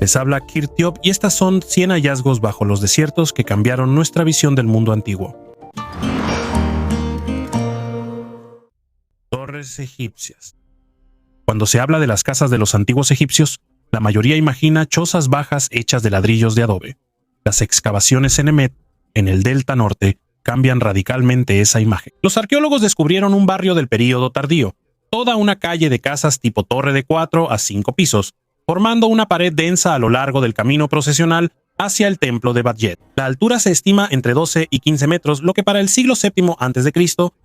Les habla Kirtiop y estas son 100 hallazgos bajo los desiertos que cambiaron nuestra visión del mundo antiguo. Torres egipcias. Cuando se habla de las casas de los antiguos egipcios, la mayoría imagina chozas bajas hechas de ladrillos de adobe. Las excavaciones en Emet, en el delta norte, cambian radicalmente esa imagen. Los arqueólogos descubrieron un barrio del período tardío, toda una calle de casas tipo torre de 4 a 5 pisos, formando una pared densa a lo largo del camino procesional hacia el templo de Badjet. La altura se estima entre 12 y 15 metros, lo que para el siglo VII a.C.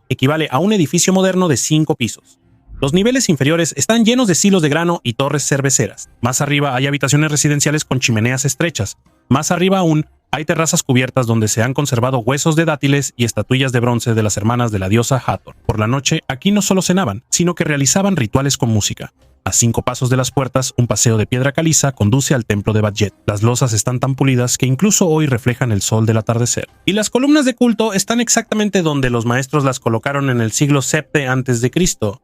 equivale a un edificio moderno de 5 pisos. Los niveles inferiores están llenos de silos de grano y torres cerveceras. Más arriba hay habitaciones residenciales con chimeneas estrechas. Más arriba aún, hay terrazas cubiertas donde se han conservado huesos de dátiles y estatuillas de bronce de las hermanas de la diosa Hathor. Por la noche, aquí no solo cenaban, sino que realizaban rituales con música. A 5 pasos de las puertas, un paseo de piedra caliza conduce al templo de Badjet. Las losas están tan pulidas que incluso hoy reflejan el sol del atardecer. Y las columnas de culto están exactamente donde los maestros las colocaron en el siglo VII a.C.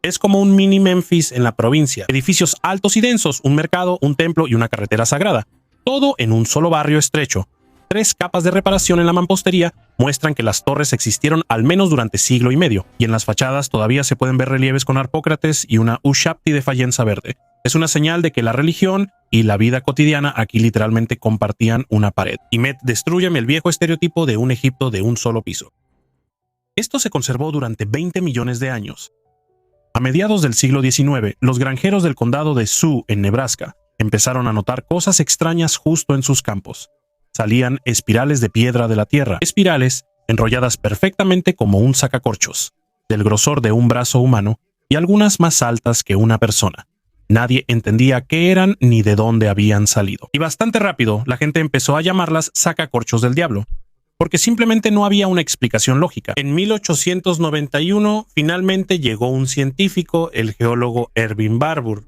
Es como un mini Memphis en la provincia. Edificios altos y densos, un mercado, un templo y una carretera sagrada. Todo en un solo barrio estrecho. 3 capas de reparación en la mampostería muestran que las torres existieron al menos durante siglo y medio, y en las fachadas todavía se pueden ver relieves con Harpócrates y una Ushabti de fayenza verde. Es una señal de que la religión y la vida cotidiana aquí literalmente compartían una pared. Imet, destrúyeme el viejo estereotipo de un Egipto de un solo piso. Esto se conservó durante 20 millones de años. A mediados del siglo XIX, los granjeros del condado de Sioux, en Nebraska, empezaron a notar cosas extrañas justo en sus campos. Salían espirales de piedra de la tierra, espirales enrolladas perfectamente como un sacacorchos, del grosor de un brazo humano y algunas más altas que una persona. Nadie entendía qué eran ni de dónde habían salido. Y bastante rápido, la gente empezó a llamarlas sacacorchos del diablo, porque simplemente no había una explicación lógica. En 1891, finalmente llegó un científico, el geólogo Erwin Barbour.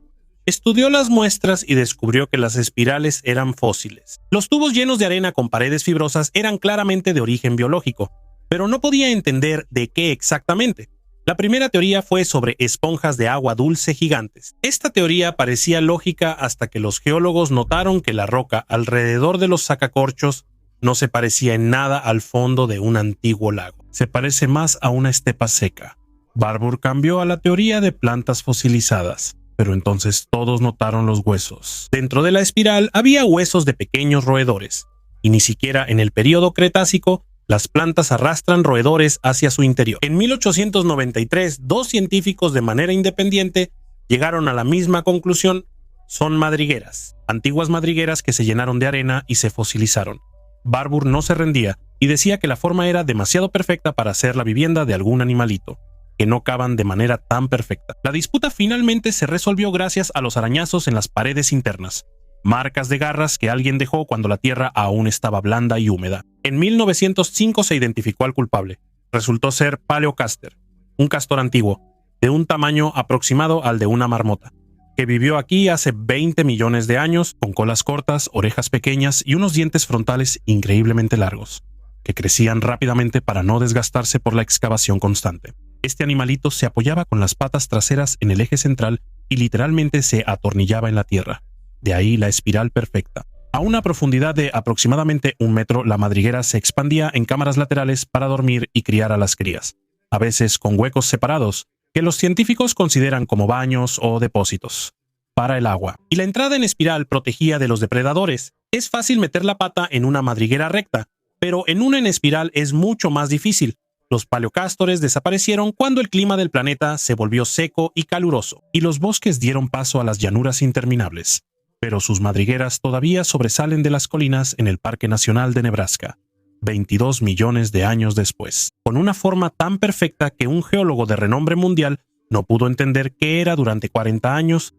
Estudió las muestras y descubrió que las espirales eran fósiles. Los tubos llenos de arena con paredes fibrosas eran claramente de origen biológico, pero no podía entender de qué exactamente. La primera teoría fue sobre esponjas de agua dulce gigantes. Esta teoría parecía lógica hasta que los geólogos notaron que la roca alrededor de los sacacorchos no se parecía en nada al fondo de un antiguo lago. Se parece más a una estepa seca. Barbour cambió a la teoría de plantas fosilizadas. Pero entonces todos notaron los huesos. Dentro de la espiral había huesos de pequeños roedores, y ni siquiera en el período Cretácico las plantas arrastran roedores hacia su interior. En 1893, 2 científicos de manera independiente llegaron a la misma conclusión: son madrigueras, antiguas madrigueras que se llenaron de arena y se fosilizaron. Barbour no se rendía y decía que la forma era demasiado perfecta para ser la vivienda de algún animalito, que no caban de manera tan perfecta. La disputa finalmente se resolvió gracias a los arañazos en las paredes internas, marcas de garras que alguien dejó cuando la tierra aún estaba blanda y húmeda. En 1905 se identificó al culpable. Resultó ser Paleocaster, un castor antiguo, de un tamaño aproximado al de una marmota, que vivió aquí hace 20 millones de años, con colas cortas, orejas pequeñas y unos dientes frontales increíblemente largos, que crecían rápidamente para no desgastarse por la excavación constante. Este animalito se apoyaba con las patas traseras en el eje central y literalmente se atornillaba en la tierra. De ahí la espiral perfecta. A una profundidad de aproximadamente 1 metro, la madriguera se expandía en cámaras laterales para dormir y criar a las crías, a veces con huecos separados, que los científicos consideran como baños o depósitos para el agua. Y la entrada en espiral protegía de los depredadores. Es fácil meter la pata en una madriguera recta, pero en una en espiral es mucho más difícil. Los paleocástores desaparecieron cuando el clima del planeta se volvió seco y caluroso, y los bosques dieron paso a las llanuras interminables. Pero sus madrigueras todavía sobresalen de las colinas en el Parque Nacional de Nebraska, 22 millones de años después, con una forma tan perfecta que un geólogo de renombre mundial no pudo entender qué era durante 40 años,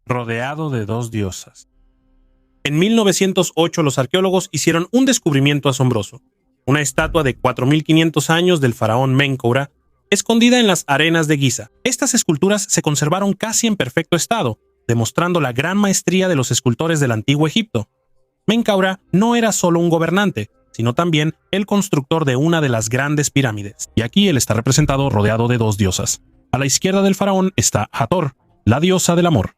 rodeado de 2 diosas. En 1908 los arqueólogos hicieron un descubrimiento asombroso. Una estatua de 4.500 años del faraón Menkaura, escondida en las arenas de Giza. Estas esculturas se conservaron casi en perfecto estado, demostrando la gran maestría de los escultores del antiguo Egipto. Menkaura no era solo un gobernante, sino también el constructor de una de las grandes pirámides. Y aquí él está representado rodeado de 2 diosas. A la izquierda del faraón está Hathor, la diosa del amor,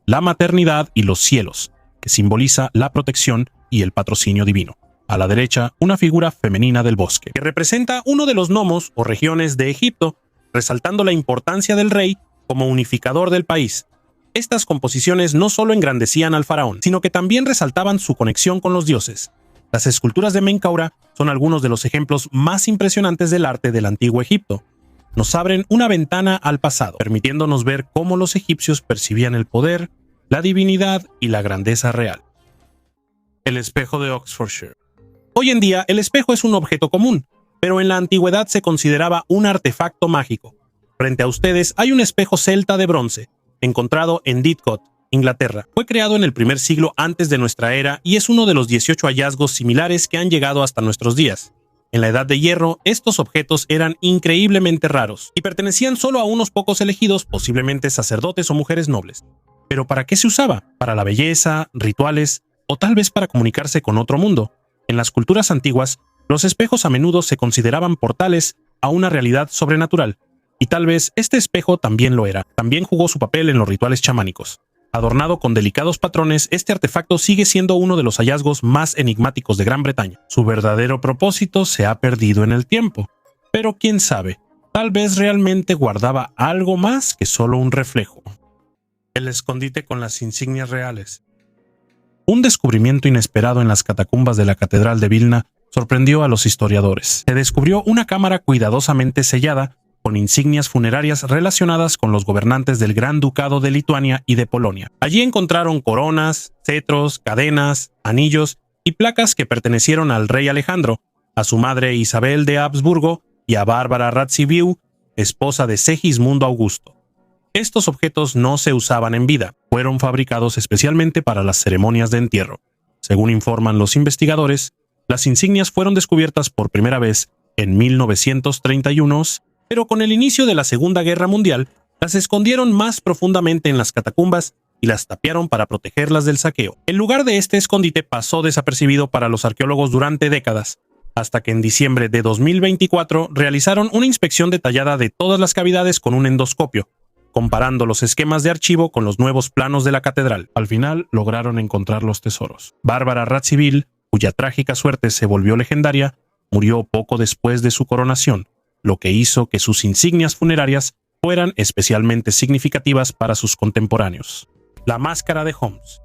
la maternidad y los cielos, que simboliza la protección y el patrocinio divino. A la derecha, una figura femenina del bosque, que representa uno de los nomos o regiones de Egipto, resaltando la importancia del rey como unificador del país. Estas composiciones no solo engrandecían al faraón, sino que también resaltaban su conexión con los dioses. Las esculturas de Menkaura son algunos de los ejemplos más impresionantes del arte del antiguo Egipto. Nos abren una ventana al pasado, permitiéndonos ver cómo los egipcios percibían el poder, la divinidad y la grandeza real. El espejo de Oxfordshire. Hoy en día, el espejo es un objeto común, pero en la antigüedad se consideraba un artefacto mágico. Frente a ustedes hay un espejo celta de bronce, encontrado en Didcot, Inglaterra. Fue creado en el primer siglo antes de nuestra era y es uno de los 18 hallazgos similares que han llegado hasta nuestros días. En la Edad de Hierro, estos objetos eran increíblemente raros y pertenecían solo a unos pocos elegidos, posiblemente sacerdotes o mujeres nobles. ¿Pero para qué se usaba? ¿Para la belleza, rituales o tal vez para comunicarse con otro mundo? En las culturas antiguas, los espejos a menudo se consideraban portales a una realidad sobrenatural, y tal vez este espejo también lo era. También jugó su papel en los rituales chamánicos. Adornado con delicados patrones, este artefacto sigue siendo uno de los hallazgos más enigmáticos de Gran Bretaña. Su verdadero propósito se ha perdido en el tiempo, pero quién sabe, tal vez realmente guardaba algo más que solo un reflejo. El escondite con las insignias reales. Un descubrimiento inesperado en las catacumbas de la Catedral de Vilna sorprendió a los historiadores. Se descubrió una cámara cuidadosamente sellada con insignias funerarias relacionadas con los gobernantes del Gran Ducado de Lituania y de Polonia. Allí encontraron coronas, cetros, cadenas, anillos y placas que pertenecieron al rey Alejandro, a su madre Isabel de Habsburgo y a Bárbara Radziwiłł, esposa de Segismundo Augusto. Estos objetos no se usaban en vida, fueron fabricados especialmente para las ceremonias de entierro. Según informan los investigadores, las insignias fueron descubiertas por primera vez en 1931, pero con el inicio de la Segunda Guerra Mundial, las escondieron más profundamente en las catacumbas y las tapiaron para protegerlas del saqueo. El lugar de este escondite pasó desapercibido para los arqueólogos durante décadas, hasta que en diciembre de 2024 realizaron una inspección detallada de todas las cavidades con un endoscopio, comparando los esquemas de archivo con los nuevos planos de la catedral. Al final lograron encontrar los tesoros. Bárbara Radziwiłł, cuya trágica suerte se volvió legendaria, murió poco después de su coronación, lo que hizo que sus insignias funerarias fueran especialmente significativas para sus contemporáneos. La máscara de Homs.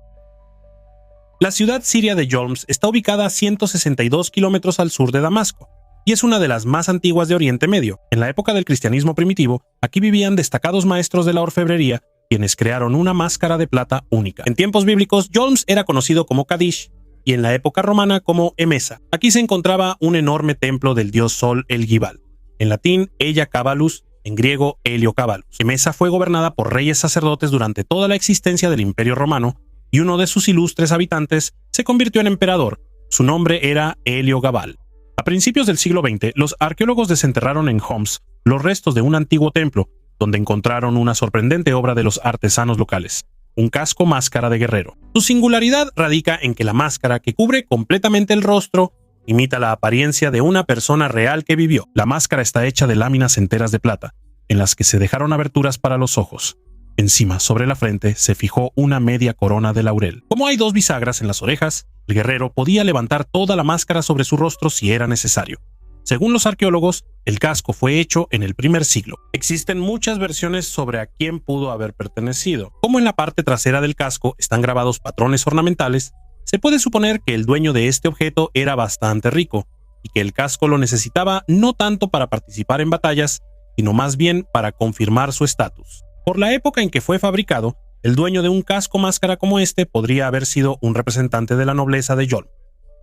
La ciudad siria de Yolms está ubicada a 162 kilómetros al sur de Damasco, y es una de las más antiguas de Oriente Medio. En la época del cristianismo primitivo, aquí vivían destacados maestros de la orfebrería, quienes crearon una máscara de plata única. En tiempos bíblicos, Yolms era conocido como Kadish, y en la época romana como Emesa. Aquí se encontraba un enorme templo del dios Sol el Gibal, en latín Heliocabalus, en griego Heliocabalus. Emesa fue gobernada por reyes sacerdotes durante toda la existencia del Imperio Romano, y uno de sus ilustres habitantes se convirtió en emperador. Su nombre era Heliogabal. A principios del siglo XX, los arqueólogos desenterraron en Homs los restos de un antiguo templo, donde encontraron una sorprendente obra de los artesanos locales, un casco máscara de guerrero. Su singularidad radica en que la máscara, que cubre completamente el rostro, imita la apariencia de una persona real que vivió. La máscara está hecha de láminas enteras de plata, en las que se dejaron aberturas para los ojos. Encima, sobre la frente, se fijó una media corona de laurel. Como hay dos bisagras en las orejas, el guerrero podía levantar toda la máscara sobre su rostro si era necesario. Según los arqueólogos, el casco fue hecho en el primer siglo. Existen muchas versiones sobre a quién pudo haber pertenecido. Como en la parte trasera del casco están grabados patrones ornamentales, se puede suponer que el dueño de este objeto era bastante rico, y que el casco lo necesitaba no tanto para participar en batallas, sino más bien para confirmar su estatus. Por la época en que fue fabricado, el dueño de un casco máscara como este podría haber sido un representante de la nobleza de Yolm.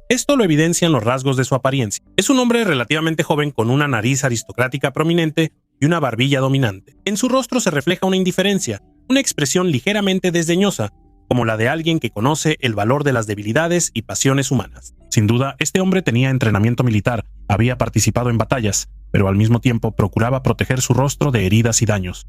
Esto lo evidencian los rasgos de su apariencia. Es un hombre relativamente joven con una nariz aristocrática prominente y una barbilla dominante. En su rostro se refleja una indiferencia, una expresión ligeramente desdeñosa, como la de alguien que conoce el valor de las debilidades y pasiones humanas. Sin duda, este hombre tenía entrenamiento militar, había participado en batallas, pero al mismo tiempo procuraba proteger su rostro de heridas y daños.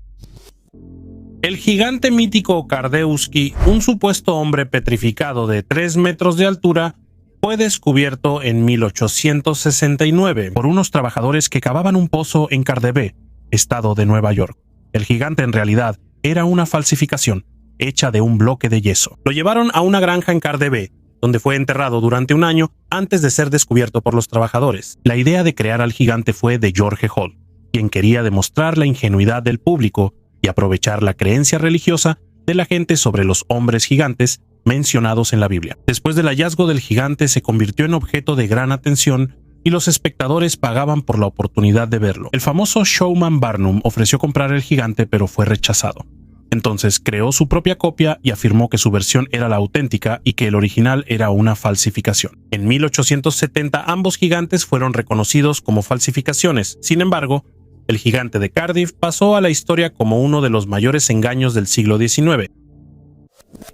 El gigante mítico Kardeuski, un supuesto hombre petrificado de 3 metros de altura, fue descubierto en 1869 por unos trabajadores que cavaban un pozo en Kardebe, estado de Nueva York. El gigante en realidad era una falsificación. hecha de un bloque de yeso. Lo llevaron a una granja en Cardebe, donde fue enterrado durante un año antes de ser descubierto por los trabajadores. La idea de crear al gigante fue de George Hall, quien quería demostrar la ingenuidad del público y aprovechar la creencia religiosa de la gente sobre los hombres gigantes mencionados en la Biblia. Después del hallazgo del gigante se convirtió en objeto de gran atención y los espectadores pagaban por la oportunidad de verlo. El famoso showman Barnum ofreció comprar el gigante, pero fue rechazado. Entonces creó su propia copia y afirmó que su versión era la auténtica y que el original era una falsificación. En 1870 ambos gigantes fueron reconocidos como falsificaciones. Sin embargo, el gigante de Cardiff pasó a la historia como uno de los mayores engaños del siglo XIX.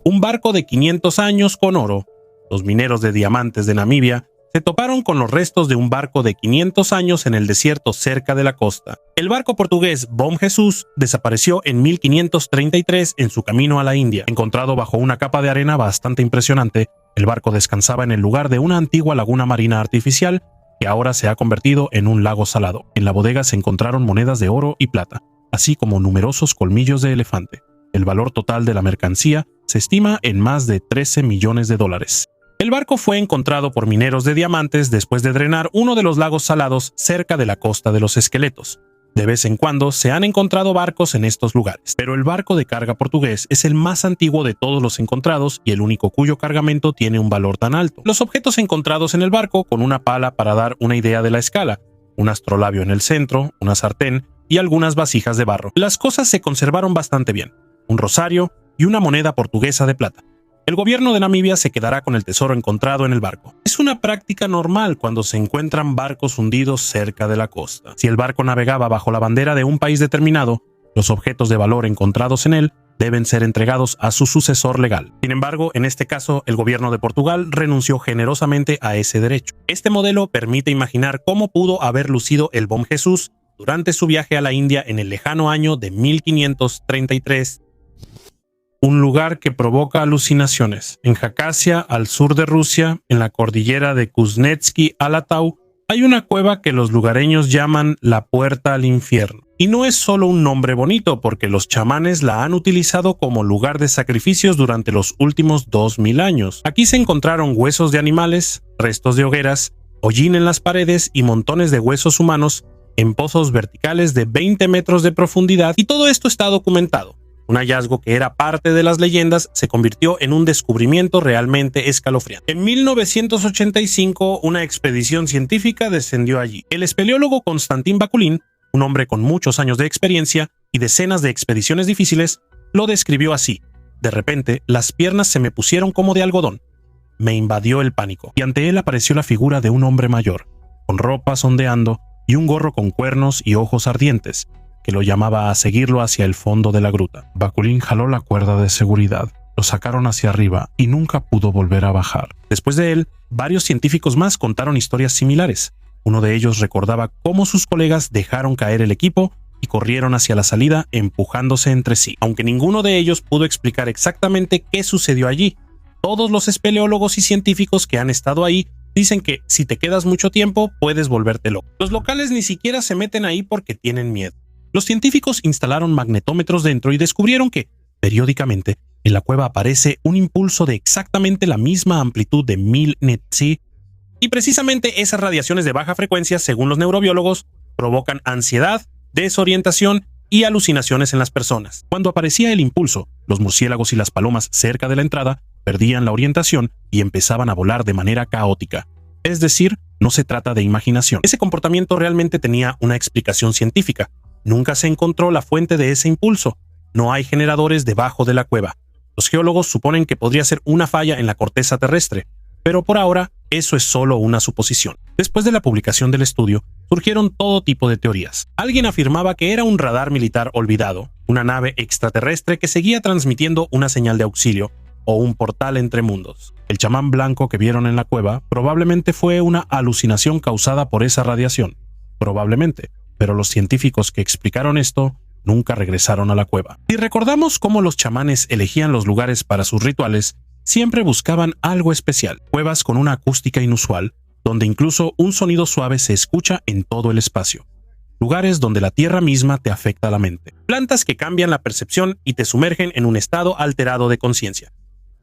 Un barco de 500 años con oro. Los mineros de diamantes de Namibia se toparon con los restos de un barco de 500 años en el desierto cerca de la costa. El barco portugués Bom Jesus desapareció en 1533 en su camino a la India. Encontrado bajo una capa de arena bastante impresionante, el barco descansaba en el lugar de una antigua laguna marina artificial que ahora se ha convertido en un lago salado. En la bodega se encontraron monedas de oro y plata, así como numerosos colmillos de elefante. El valor total de la mercancía se estima en más de 13 millones de dólares. El barco fue encontrado por mineros de diamantes después de drenar uno de los lagos salados cerca de la costa de los Esqueletos. De vez en cuando se han encontrado barcos en estos lugares, pero el barco de carga portugués es el más antiguo de todos los encontrados y el único cuyo cargamento tiene un valor tan alto. Los objetos encontrados en el barco, con una pala para dar una idea de la escala, un astrolabio en el centro, una sartén y algunas vasijas de barro. Las cosas se conservaron bastante bien, un rosario y una moneda portuguesa de plata. El gobierno de Namibia se quedará con el tesoro encontrado en el barco. Es una práctica normal cuando se encuentran barcos hundidos cerca de la costa. Si el barco navegaba bajo la bandera de un país determinado, los objetos de valor encontrados en él deben ser entregados a su sucesor legal. Sin embargo, en este caso, el gobierno de Portugal renunció generosamente a ese derecho. Este modelo permite imaginar cómo pudo haber lucido el Bom Jesus durante su viaje a la India en el lejano año de 1533. Un lugar que provoca alucinaciones. En Jacasia, al sur de Rusia, en la cordillera de Kuznetsky-Alatau, hay una cueva que los lugareños llaman la Puerta al Infierno. Y no es solo un nombre bonito, porque los chamanes la han utilizado como lugar de sacrificios durante los últimos 2000 años. Aquí se encontraron huesos de animales, restos de hogueras, hollín en las paredes y montones de huesos humanos en pozos verticales de 20 metros de profundidad, y todo esto está documentado. Un hallazgo que era parte de las leyendas se convirtió en un descubrimiento realmente escalofriante. En 1985, una expedición científica descendió allí. El espeleólogo Konstantin Bakulin, un hombre con muchos años de experiencia y decenas de expediciones difíciles, lo describió así: de repente, las piernas se me pusieron como de algodón. Me invadió el pánico, y ante él apareció la figura de un hombre mayor, con ropas ondeando y un gorro con cuernos y ojos ardientes, que lo llamaba a seguirlo hacia el fondo de la gruta. Bakulin jaló la cuerda de seguridad, lo sacaron hacia arriba y nunca pudo volver a bajar. Después de él, varios científicos más contaron historias similares. Uno de ellos recordaba cómo sus colegas dejaron caer el equipo y corrieron hacia la salida empujándose entre sí. Aunque ninguno de ellos pudo explicar exactamente qué sucedió allí, todos los espeleólogos y científicos que han estado ahí dicen que si te quedas mucho tiempo puedes volverte loco. Los locales ni siquiera se meten ahí porque tienen miedo. Los científicos instalaron magnetómetros dentro y descubrieron que, periódicamente, en la cueva aparece un impulso de exactamente la misma amplitud de 1000 Netzi, y precisamente esas radiaciones de baja frecuencia, según los neurobiólogos, provocan ansiedad, desorientación y alucinaciones en las personas. Cuando aparecía el impulso, los murciélagos y las palomas cerca de la entrada perdían la orientación y empezaban a volar de manera caótica. Es decir, no se trata de imaginación. Ese comportamiento realmente tenía una explicación científica. Nunca se encontró la fuente de ese impulso. No hay generadores debajo de la cueva. Los geólogos suponen que podría ser una falla en la corteza terrestre, pero por ahora eso es solo una suposición. Después de la publicación del estudio, surgieron todo tipo de teorías. Alguien afirmaba que era un radar militar olvidado, una nave extraterrestre que seguía transmitiendo una señal de auxilio, o un portal entre mundos. El chamán blanco que vieron en la cueva probablemente fue una alucinación causada por esa radiación. Probablemente. Pero los científicos que explicaron esto nunca regresaron a la cueva. Si recordamos cómo los chamanes elegían los lugares para sus rituales, siempre buscaban algo especial, cuevas con una acústica inusual, donde incluso un sonido suave se escucha en todo el espacio. lugares donde la tierra misma te afecta la mente. Plantas que cambian la percepción y te sumergen en un estado alterado de conciencia.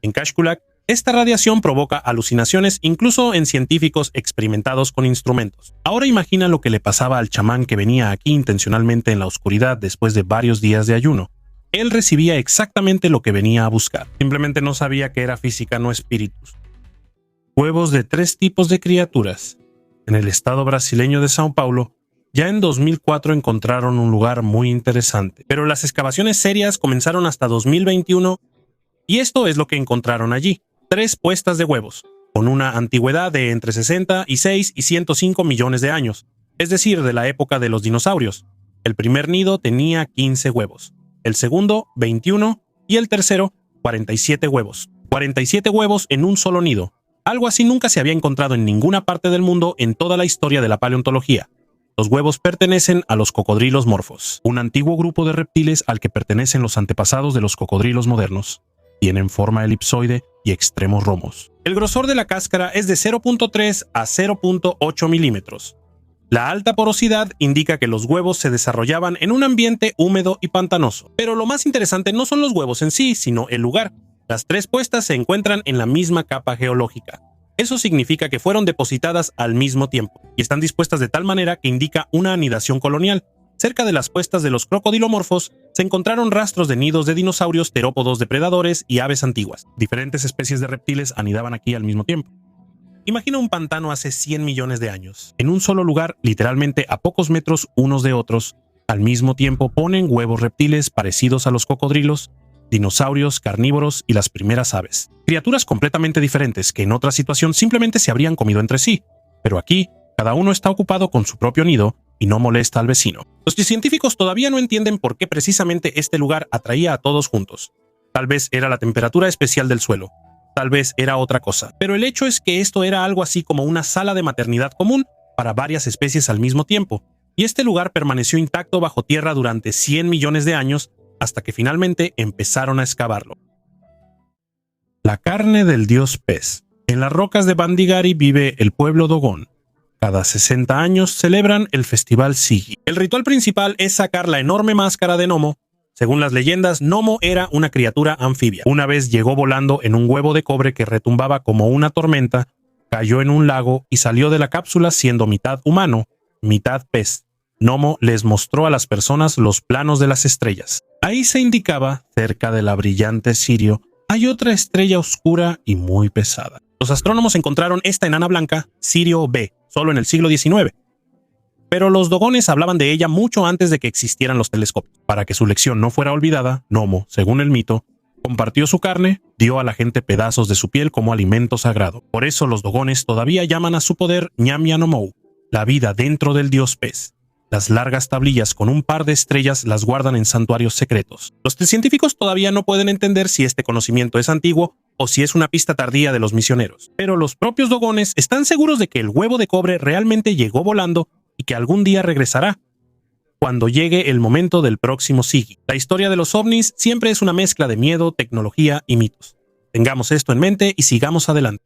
En Kashkulak, esta radiación provoca alucinaciones incluso en científicos experimentados con instrumentos. Ahora imagina lo que le pasaba al chamán que venía aquí intencionalmente en la oscuridad después de varios días de ayuno. Él recibía exactamente lo que venía a buscar. Simplemente no sabía que era física, no espíritus. Huevos de 3 tipos de criaturas. En el estado brasileño de São Paulo, ya en 2004 encontraron un lugar muy interesante. Pero las excavaciones serias comenzaron hasta 2021 y esto es lo que encontraron allí. 3 puestas de huevos, con una antigüedad de entre 66 y 105 millones de años, es decir, de la época de los dinosaurios. El primer nido tenía 15 huevos, el segundo 21 y el tercero 47 huevos. 47 huevos en un solo nido. Algo así nunca se había encontrado en ninguna parte del mundo en toda la historia de la paleontología. Los huevos pertenecen a los cocodrilos morfos, un antiguo grupo de reptiles al que pertenecen los antepasados de los cocodrilos modernos. Tienen forma elipsoide y extremos romos. El grosor de la cáscara es de 0.3 a 0.8 milímetros. La alta porosidad indica que los huevos se desarrollaban en un ambiente húmedo y pantanoso. Pero lo más interesante no son los huevos en sí, sino el lugar. Las 3 puestas se encuentran en la misma capa geológica. Eso significa que fueron depositadas al mismo tiempo y están dispuestas de tal manera que indica una anidación colonial. Cerca de las puestas de los crocodilomorfos se encontraron rastros de nidos de dinosaurios, terópodos depredadores y aves antiguas. Diferentes especies de reptiles anidaban aquí al mismo tiempo. Imagina un pantano hace 100 millones de años. En un solo lugar, literalmente a pocos metros unos de otros, al mismo tiempo ponen huevos reptiles parecidos a los cocodrilos, dinosaurios, carnívoros y las primeras aves. Criaturas completamente diferentes que en otra situación simplemente se habrían comido entre sí, pero aquí cada uno está ocupado con su propio nido y no molesta al vecino. Los científicos todavía no entienden por qué precisamente este lugar atraía a todos juntos. Tal vez era la temperatura especial del suelo, tal vez era otra cosa, pero el hecho es que esto era algo así como una sala de maternidad común para varias especies al mismo tiempo, y este lugar permaneció intacto bajo tierra durante 100 millones de años hasta que finalmente empezaron a excavarlo. La carne del dios pez. En las rocas de Bandigari vive el pueblo Dogon. Cada 60 años celebran el festival Sigi. El ritual principal es sacar la enorme máscara de Nomo. Según las leyendas, Nomo era una criatura anfibia. Una vez llegó volando en un huevo de cobre que retumbaba como una tormenta, cayó en un lago y salió de la cápsula siendo mitad humano, mitad pez. Nomo les mostró a las personas los planos de las estrellas. Ahí se indicaba, cerca de la brillante Sirio, hay otra estrella oscura y muy pesada. Los astrónomos encontraron esta enana blanca, Sirio B, solo en el siglo XIX. Pero los dogones hablaban de ella mucho antes de que existieran los telescopios. Para que su lección no fuera olvidada, Nomo, según el mito, compartió su carne, dio a la gente pedazos de su piel como alimento sagrado. Por eso los dogones todavía llaman a su poder Ñamyanomou, la vida dentro del dios pez. Las largas tablillas con un par de estrellas las guardan en santuarios secretos. Los científicos todavía no pueden entender si este conocimiento es antiguo o si es una pista tardía de los misioneros. Pero los propios dogones están seguros de que el huevo de cobre realmente llegó volando y que algún día regresará, cuando llegue el momento del próximo Sigi. La historia de los ovnis siempre es una mezcla de miedo, tecnología y mitos. Tengamos esto en mente y sigamos adelante.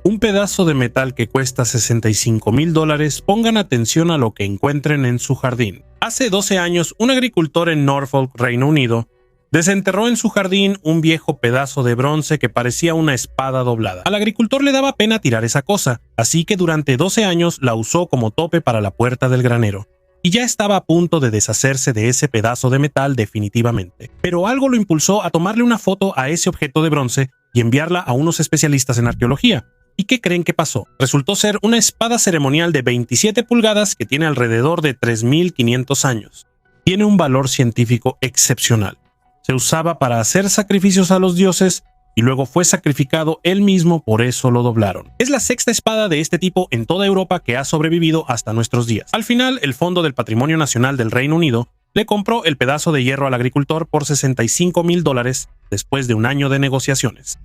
Un pedazo de metal que cuesta $65,000, pongan atención a lo que encuentren en su jardín. Hace 12 años, un agricultor en Norfolk, Reino Unido, desenterró en su jardín un viejo pedazo de bronce que parecía una espada doblada. Al agricultor le daba pena tirar esa cosa, así que durante 12 años la usó como tope para la puerta del granero. Y ya estaba a punto de deshacerse de ese pedazo de metal definitivamente. Pero algo lo impulsó a tomarle una foto a ese objeto de bronce y enviarla a unos especialistas en arqueología. ¿Y qué creen que pasó? Resultó ser una espada ceremonial de 27 pulgadas que tiene alrededor de 3.500 años. Tiene un valor científico excepcional. Se usaba para hacer sacrificios a los dioses y luego fue sacrificado él mismo, por eso lo doblaron. Es la 6ª espada de este tipo en toda Europa que ha sobrevivido hasta nuestros días. Al final, el Fondo del Patrimonio Nacional del Reino Unido le compró el pedazo de hierro al agricultor por $65,000 después de un año de negociaciones.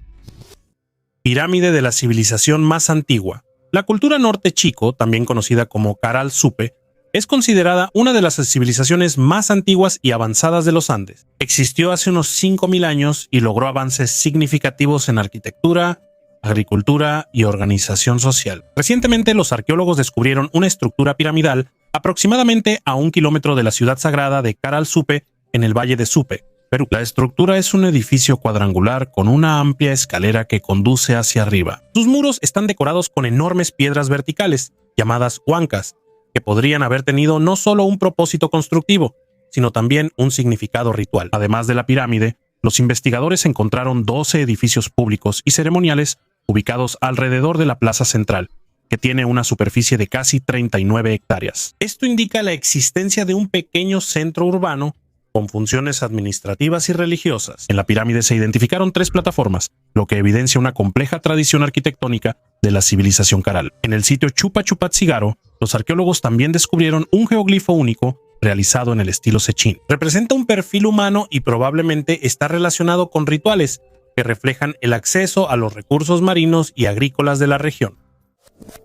Pirámide de la civilización más antigua. La cultura norte chico, también conocida como Caral Supe, es considerada una de las civilizaciones más antiguas y avanzadas de los Andes. Existió hace unos 5.000 años y logró avances significativos en arquitectura, agricultura y organización social. Recientemente los arqueólogos descubrieron una estructura piramidal aproximadamente a 1 kilómetro de la ciudad sagrada de Cara al Supe, en el Valle de Supe, Perú. La estructura es un edificio cuadrangular con una amplia escalera que conduce hacia arriba. Sus muros están decorados con enormes piedras verticales, llamadas huancas, que podrían haber tenido no solo un propósito constructivo, sino también un significado ritual. Además de la pirámide, los investigadores encontraron 12 edificios públicos y ceremoniales ubicados alrededor de la plaza central, que tiene una superficie de casi 39 hectáreas. Esto indica la existencia de un pequeño centro urbano con funciones administrativas y religiosas. En la pirámide se identificaron 3 plataformas, lo que evidencia una compleja tradición arquitectónica de la civilización Caral. En el sitio Chupa Chupatzigaro, los arqueólogos también descubrieron un geoglifo único realizado en el estilo Sechín. Representa un perfil humano y probablemente está relacionado con rituales que reflejan el acceso a los recursos marinos y agrícolas de la región.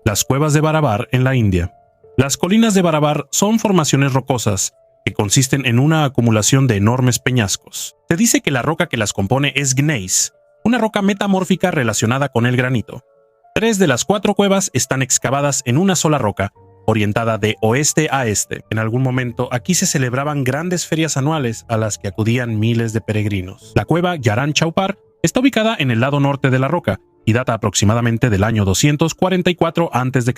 Las cuevas de Barabar en la India. Las colinas de Barabar son formaciones rocosas que consisten en una acumulación de enormes peñascos. Se dice que la roca que las compone es gneiss, una roca metamórfica relacionada con el granito. 3 de las 4 cuevas están excavadas en una sola roca, orientada de oeste a este. En algún momento, aquí se celebraban grandes ferias anuales a las que acudían miles de peregrinos. La cueva Yaran Chaupar está ubicada en el lado norte de la roca y data aproximadamente del año 244 a.C.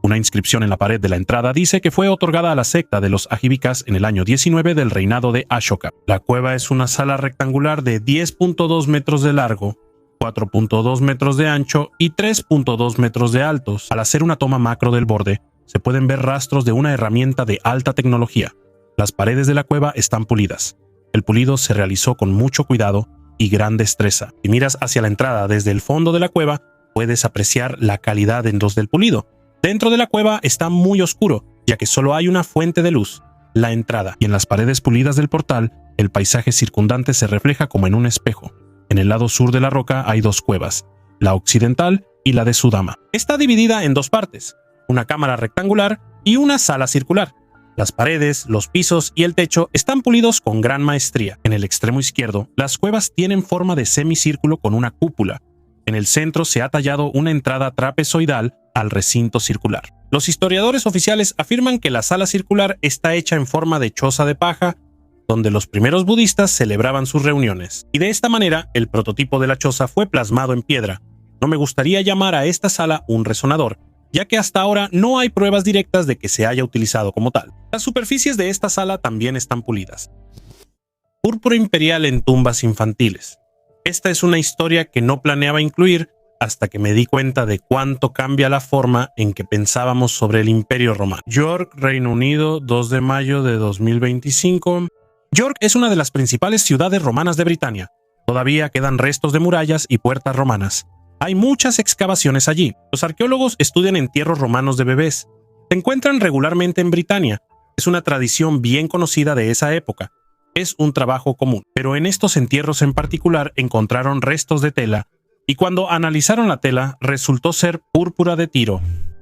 Una inscripción en la pared de la entrada dice que fue otorgada a la secta de los Ajíbicas en el año 19 del reinado de Ashoka. La cueva es una sala rectangular de 10.2 metros de largo, 4.2 metros de ancho y 3.2 metros de altos. Al hacer una toma macro del borde, se pueden ver rastros de una herramienta de alta tecnología. Las paredes de la cueva están pulidas. El pulido se realizó con mucho cuidado y gran destreza. Si miras hacia la entrada desde el fondo de la cueva, puedes apreciar la calidad en dos del pulido. Dentro de la cueva está muy oscuro, ya que solo hay una fuente de luz, la entrada. Y en las paredes pulidas del portal, el paisaje circundante se refleja como en un espejo. En el lado sur de la roca hay 2 cuevas, la occidental y la de Sudama. Está dividida en 2 partes, una cámara rectangular y una sala circular. Las paredes, los pisos y el techo están pulidos con gran maestría. En el extremo izquierdo, las cuevas tienen forma de semicírculo con una cúpula. En el centro se ha tallado una entrada trapezoidal al recinto circular. Los historiadores oficiales afirman que la sala circular está hecha en forma de choza de paja, donde los primeros budistas celebraban sus reuniones. Y de esta manera, el prototipo de la choza fue plasmado en piedra. No me gustaría llamar a esta sala un resonador, ya que hasta ahora no hay pruebas directas de que se haya utilizado como tal. Las superficies de esta sala también están pulidas. Púrpura imperial en tumbas infantiles. Esta es una historia que no planeaba incluir hasta que me di cuenta de cuánto cambia la forma en que pensábamos sobre el Imperio Romano. York, Reino Unido, 2 de mayo de 2025. York es una de las principales ciudades romanas de Britania. Todavía quedan restos de murallas y puertas romanas. Hay muchas excavaciones allí. Los arqueólogos estudian entierros romanos de bebés. Se encuentran regularmente en Britania. Es una tradición bien conocida de esa época. Es un trabajo común. Pero en estos entierros en particular encontraron restos de tela, y cuando analizaron la tela resultó ser púrpura de Tiro.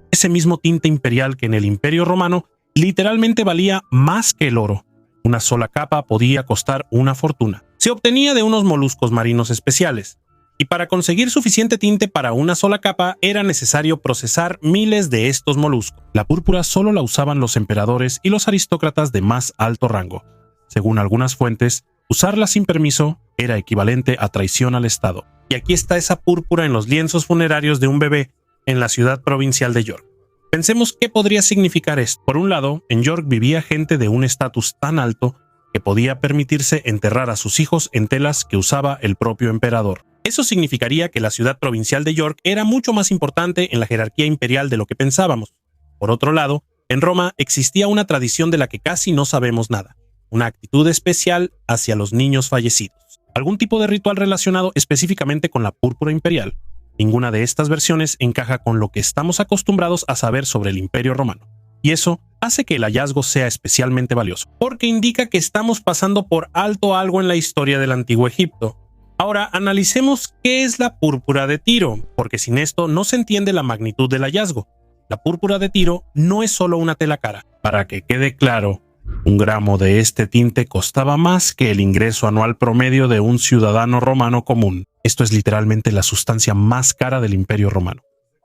Ese mismo tinte imperial que en el Imperio Romano literalmente valía más que el oro. Una sola capa podía costar una fortuna. Se obtenía de unos moluscos marinos especiales. Y para conseguir suficiente tinte para una sola capa era necesario procesar miles de estos moluscos. La púrpura solo la usaban los emperadores y los aristócratas de más alto rango. Según algunas fuentes, usarla sin permiso era equivalente a traición al Estado. Y aquí está esa púrpura en los lienzos funerarios de un bebé en la ciudad provincial de York. Pensemos qué podría significar esto. Por un lado, en York vivía gente de un estatus tan alto que podía permitirse enterrar a sus hijos en telas que usaba el propio emperador. Eso significaría que la ciudad provincial de York era mucho más importante en la jerarquía imperial de lo que pensábamos. Por otro lado, en Roma existía una tradición de la que casi no sabemos nada, una actitud especial hacia los niños fallecidos. ¿Algún tipo de ritual relacionado específicamente con la púrpura imperial? Ninguna de estas versiones encaja con lo que estamos acostumbrados a saber sobre el Imperio Romano. Y eso hace que el hallazgo sea especialmente valioso, porque indica que estamos pasando por alto algo en la historia del Antiguo Egipto. Ahora analicemos qué es la púrpura de Tiro, porque sin esto no se entiende la magnitud del hallazgo. La púrpura de Tiro no es solo una tela cara. Para que quede claro, 1 gramo de este tinte costaba más que el ingreso anual promedio de un ciudadano romano común. Esto es literalmente la sustancia más cara del Imperio Romano.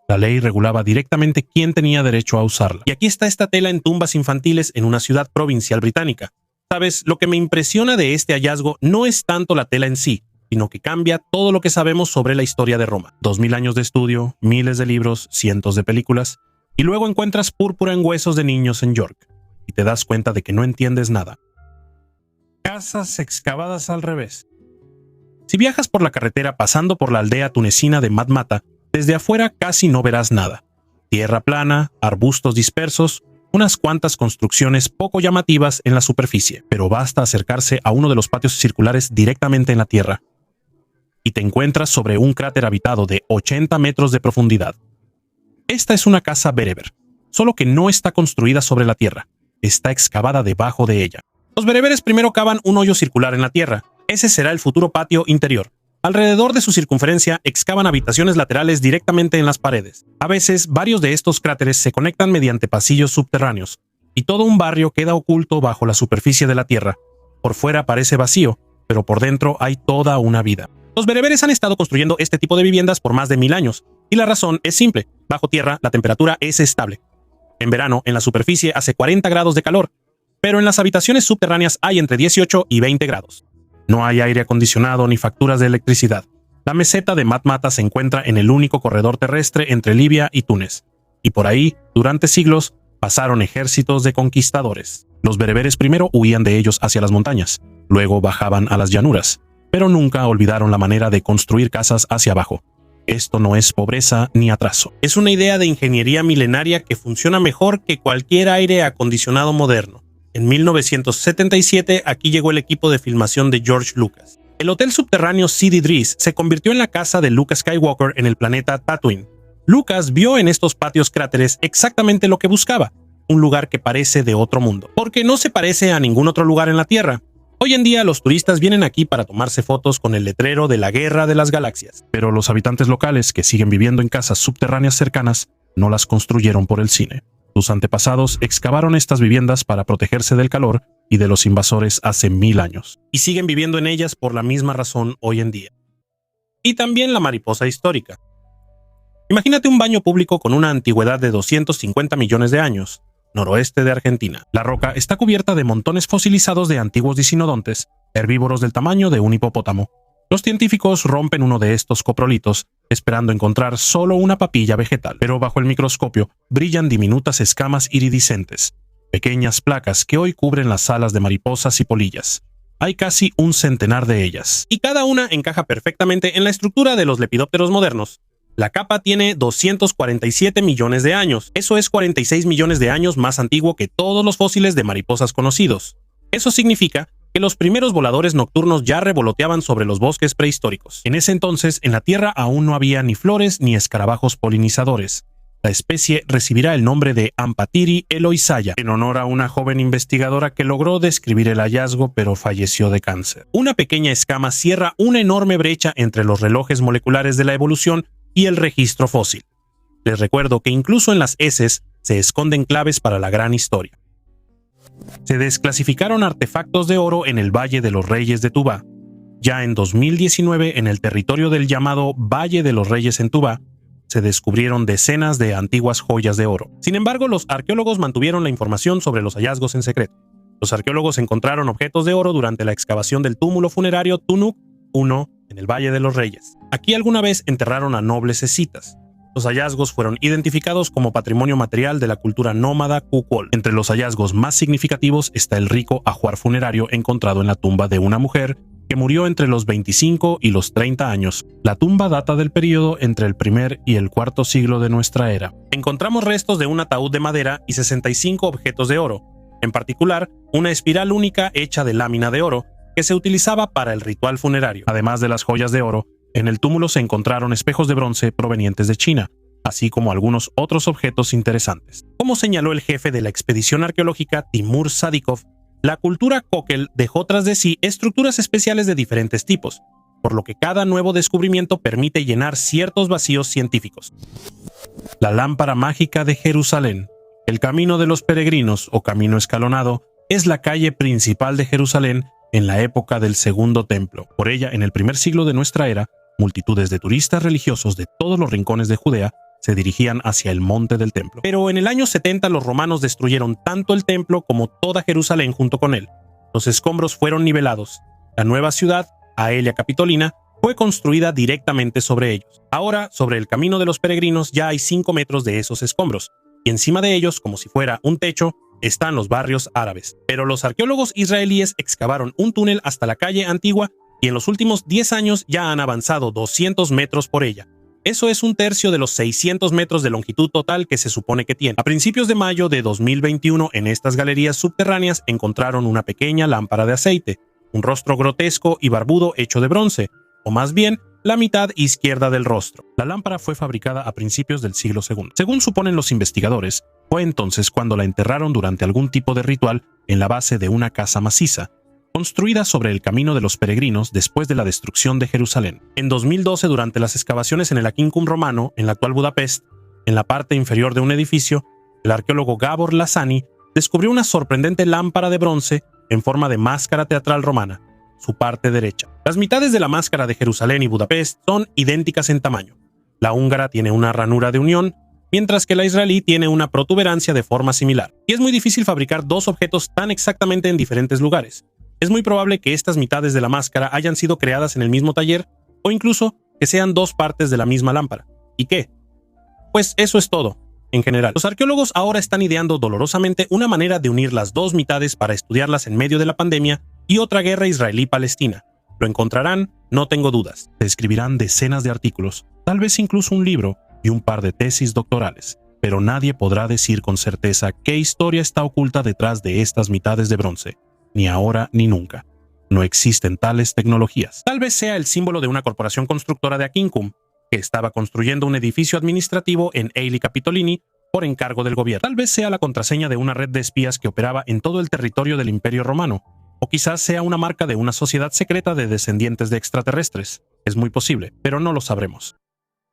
La ley regulaba directamente quién tenía derecho a usarla. Y aquí está esta tela en tumbas infantiles en una ciudad provincial británica. ¿Sabes? Lo que me impresiona de este hallazgo no es tanto la tela en sí, sino que cambia todo lo que sabemos sobre la historia de Roma. 2000 años de estudio, miles de libros, cientos de películas, y luego encuentras púrpura en huesos de niños en York, y te das cuenta de que no entiendes nada. Casas excavadas al revés. Si viajas por la carretera pasando por la aldea tunecina de Matmata, desde afuera casi no verás nada. Tierra plana, arbustos dispersos, unas cuantas construcciones poco llamativas en la superficie, pero basta acercarse a uno de los patios circulares directamente en la tierra y te encuentras sobre un cráter habitado de 80 metros de profundidad. Esta es una casa bereber, solo que no está construida sobre la tierra, está excavada debajo de ella. Los bereberes primero cavan un hoyo circular en la tierra. Ese será el futuro patio interior. Alrededor de su circunferencia excavan habitaciones laterales directamente en las paredes. A veces, varios de estos cráteres se conectan mediante pasillos subterráneos, y todo un barrio queda oculto bajo la superficie de la tierra. Por fuera parece vacío, pero por dentro hay toda una vida. Los bereberes han estado construyendo este tipo de viviendas por más de 1000 años, y la razón es simple. Bajo tierra, la temperatura es estable. En verano, en la superficie hace 40 grados de calor, pero en las habitaciones subterráneas hay entre 18 y 20 grados. No hay aire acondicionado ni facturas de electricidad. La meseta de Matmata se encuentra en el único corredor terrestre entre Libia y Túnez, y por ahí, durante siglos, pasaron ejércitos de conquistadores. Los bereberes primero huían de ellos hacia las montañas, luego bajaban a las llanuras, pero nunca olvidaron la manera de construir casas hacia abajo. Esto no es pobreza ni atraso. Es una idea de ingeniería milenaria que funciona mejor que cualquier aire acondicionado moderno. En 1977 aquí llegó el equipo de filmación de George Lucas. El hotel subterráneo Sid Idris se convirtió en la casa de Luke Skywalker en el planeta Tatooine. Lucas vio en estos patios cráteres exactamente lo que buscaba, un lugar que parece de otro mundo, porque no se parece a ningún otro lugar en la Tierra. Hoy en día los turistas vienen aquí para tomarse fotos con el letrero de la Guerra de las Galaxias, pero los habitantes locales que siguen viviendo en casas subterráneas cercanas no las construyeron por el cine. Sus antepasados excavaron estas viviendas para protegerse del calor y de los invasores hace 1000 años, y siguen viviendo en ellas por la misma razón hoy en día. Y también la mariposa histórica. Imagínate un baño público con una antigüedad de 250 millones de años, noroeste de Argentina. La roca está cubierta de montones fosilizados de antiguos dicinodontes, herbívoros del tamaño de un hipopótamo. Los científicos rompen uno de estos coprolitos, esperando encontrar solo una papilla vegetal, pero bajo el microscopio brillan diminutas escamas iridiscentes, pequeñas placas que hoy cubren las alas de mariposas y polillas. Hay casi un centenar de ellas, y cada una encaja perfectamente en la estructura de los lepidópteros modernos. La capa tiene 247 millones de años. Eso es 46 millones de años más antiguo que todos los fósiles de mariposas conocidos. Eso significa que los primeros voladores nocturnos ya revoloteaban sobre los bosques prehistóricos. En ese entonces, en la Tierra aún no había ni flores ni escarabajos polinizadores. La especie recibirá el nombre de Ampatiri eloisaya, en honor a una joven investigadora que logró describir el hallazgo pero falleció de cáncer. Una pequeña escama cierra una enorme brecha entre los relojes moleculares de la evolución y el registro fósil. Les recuerdo que incluso en las heces se esconden claves para la gran historia. Se desclasificaron artefactos de oro en el Valle de los Reyes de Tubá. Ya en 2019, en el territorio del llamado Valle de los Reyes en Tubá, se descubrieron decenas de antiguas joyas de oro. Sin embargo, los arqueólogos mantuvieron la información sobre los hallazgos en secreto. Los arqueólogos encontraron objetos de oro durante la excavación del túmulo funerario Tunuk I en el Valle de los Reyes. Aquí alguna vez enterraron a nobles escitas. Los hallazgos fueron identificados como patrimonio material de la cultura nómada Kukol. Entre los hallazgos más significativos está el rico ajuar funerario encontrado en la tumba de una mujer que murió entre los 25 y los 30 años. La tumba data del período entre el primer y el cuarto siglo de nuestra era. Encontramos restos de un ataúd de madera y 65 objetos de oro, en particular una espiral única hecha de lámina de oro que se utilizaba para el ritual funerario. Además de las joyas de oro, en el túmulo se encontraron espejos de bronce provenientes de China, así como algunos otros objetos interesantes. Como señaló el jefe de la expedición arqueológica Timur Sadikov, la cultura Kokel dejó tras de sí estructuras especiales de diferentes tipos, por lo que cada nuevo descubrimiento permite llenar ciertos vacíos científicos. La lámpara mágica de Jerusalén. El camino de los peregrinos, o camino escalonado, es la calle principal de Jerusalén en la época del Segundo Templo. Por ella, en el primer siglo de nuestra era, multitudes de turistas religiosos de todos los rincones de Judea se dirigían hacia el monte del templo. Pero en el año 70 los romanos destruyeron tanto el templo como toda Jerusalén junto con él. Los escombros fueron nivelados. La nueva ciudad, Aelia Capitolina, fue construida directamente sobre ellos. Ahora, sobre el camino de los peregrinos ya hay 5 metros de esos escombros, y encima de ellos, como si fuera un techo, están los barrios árabes. Pero los arqueólogos israelíes excavaron un túnel hasta la calle antigua y en los últimos 10 años ya han avanzado 200 metros por ella. Eso es un tercio de los 600 metros de longitud total que se supone que tiene. A principios de mayo de 2021, en estas galerías subterráneas encontraron una pequeña lámpara de aceite, un rostro grotesco y barbudo hecho de bronce, o más bien, la mitad izquierda del rostro. La lámpara fue fabricada a principios del siglo II. Según suponen los investigadores, fue entonces cuando la enterraron durante algún tipo de ritual en la base de una casa maciza, construida sobre el camino de los peregrinos después de la destrucción de Jerusalén. En 2012, durante las excavaciones en el Aquincum romano, en la actual Budapest, en la parte inferior de un edificio, el arqueólogo Gábor Lázany descubrió una sorprendente lámpara de bronce en forma de máscara teatral romana, su parte derecha. Las mitades de la máscara de Jerusalén y Budapest son idénticas en tamaño. La húngara tiene una ranura de unión, mientras que la israelí tiene una protuberancia de forma similar. Y es muy difícil fabricar dos objetos tan exactamente en diferentes lugares. Es muy probable que estas mitades de la máscara hayan sido creadas en el mismo taller, o incluso que sean dos partes de la misma lámpara. ¿Y qué? Pues eso es todo. En general, los arqueólogos ahora están ideando dolorosamente una manera de unir las dos mitades para estudiarlas en medio de la pandemia y otra guerra israelí-palestina. Lo encontrarán, no tengo dudas. Se escribirán decenas de artículos, tal vez incluso un libro y un par de tesis doctorales, pero nadie podrá decir con certeza qué historia está oculta detrás de estas mitades de bronce, ni ahora ni nunca. No existen tales tecnologías. Tal vez sea el símbolo de una corporación constructora de Aquincum, que estaba construyendo un edificio administrativo en Aelia Capitolini por encargo del gobierno. Tal vez sea la contraseña de una red de espías que operaba en todo el territorio del Imperio Romano, o quizás sea una marca de una sociedad secreta de descendientes de extraterrestres. Es muy posible, pero no lo sabremos.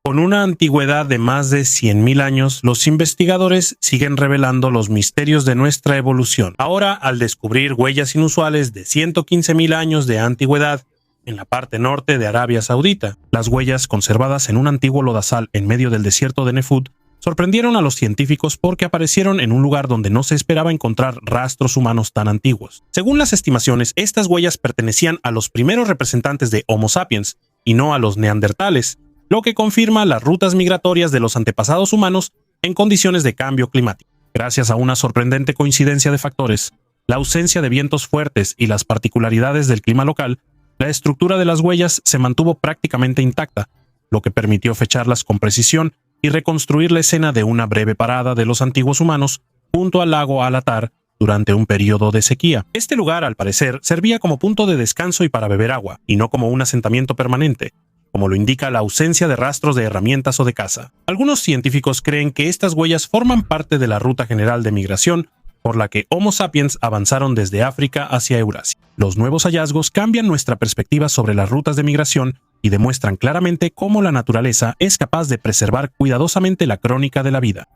Con una antigüedad de más de 100.000 años, los investigadores siguen revelando los misterios de nuestra evolución. Ahora, al descubrir huellas inusuales de 115.000 años de antigüedad en la parte norte de Arabia Saudita, las huellas conservadas en un antiguo lodazal en medio del desierto de Nefud sorprendieron a los científicos porque aparecieron en un lugar donde no se esperaba encontrar rastros humanos tan antiguos. Según las estimaciones, estas huellas pertenecían a los primeros representantes de Homo sapiens y no a los neandertales, lo que confirma las rutas migratorias de los antepasados humanos en condiciones de cambio climático. Gracias a una sorprendente coincidencia de factores, la ausencia de vientos fuertes y las particularidades del clima local, la estructura de las huellas se mantuvo prácticamente intacta, lo que permitió fecharlas con precisión y reconstruir la escena de una breve parada de los antiguos humanos junto al lago Al-Atar durante un periodo de sequía. Este lugar, al parecer, servía como punto de descanso y para beber agua, y no como un asentamiento permanente, como lo indica la ausencia de rastros de herramientas o de caza. Algunos científicos creen que estas huellas forman parte de la ruta general de migración por la que Homo sapiens avanzaron desde África hacia Eurasia. Los nuevos hallazgos cambian nuestra perspectiva sobre las rutas de migración y demuestran claramente cómo la naturaleza es capaz de preservar cuidadosamente la crónica de la vida.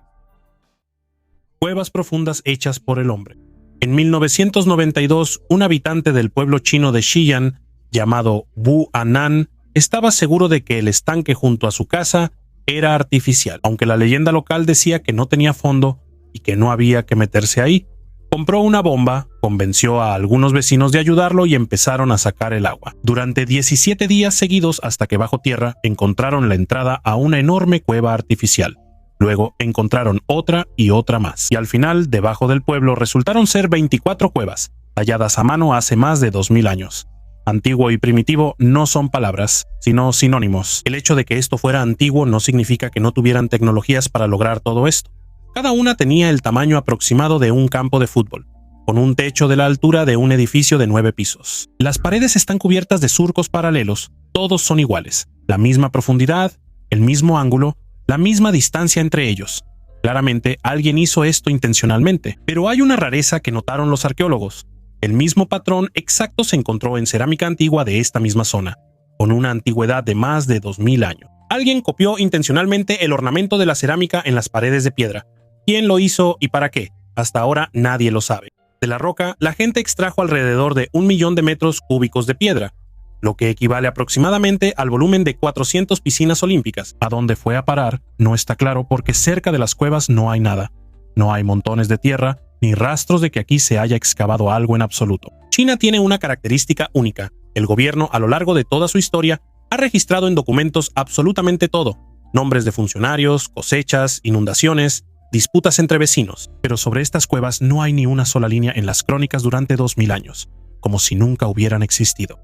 Cuevas profundas hechas por el hombre. En 1992, un habitante del pueblo chino de Xi'an, llamado Wu Anan, estaba seguro de que el estanque junto a su casa era artificial, aunque la leyenda local decía que no tenía fondo y que no había que meterse ahí. Compró una bomba, convenció a algunos vecinos de ayudarlo y empezaron a sacar el agua. Durante 17 días seguidos hasta que bajo tierra encontraron la entrada a una enorme cueva artificial. Luego encontraron otra y otra más. Y al final, debajo del pueblo, resultaron ser 24 cuevas, talladas a mano hace más de 2000 años. Antiguo y primitivo no son palabras, sino sinónimos. El hecho de que esto fuera antiguo no significa que no tuvieran tecnologías para lograr todo esto. Cada una tenía el tamaño aproximado de un campo de fútbol, con un techo de la altura de un edificio de 9 pisos. Las paredes están cubiertas de surcos paralelos, todos son iguales, la misma profundidad, el mismo ángulo, la misma distancia entre ellos. Claramente, alguien hizo esto intencionalmente, pero hay una rareza que notaron los arqueólogos. El mismo patrón exacto se encontró en cerámica antigua de esta misma zona, con una antigüedad de más de 2000 años. Alguien copió intencionalmente el ornamento de la cerámica en las paredes de piedra. ¿Quién lo hizo y para qué? Hasta ahora nadie lo sabe. De la roca, la gente extrajo alrededor de 1 millón de metros cúbicos de piedra. lo que equivale aproximadamente al volumen de 400 piscinas olímpicas. ¿A dónde fue a parar? No está claro porque cerca de las cuevas no hay nada. No hay montones de tierra, ni rastros de que aquí se haya excavado algo en absoluto. China tiene una característica única. El gobierno, a lo largo de toda su historia, ha registrado en documentos absolutamente todo: nombres de funcionarios, cosechas, inundaciones, disputas entre vecinos. Pero sobre estas cuevas no hay ni una sola línea en las crónicas durante 2000 años, como si nunca hubieran existido.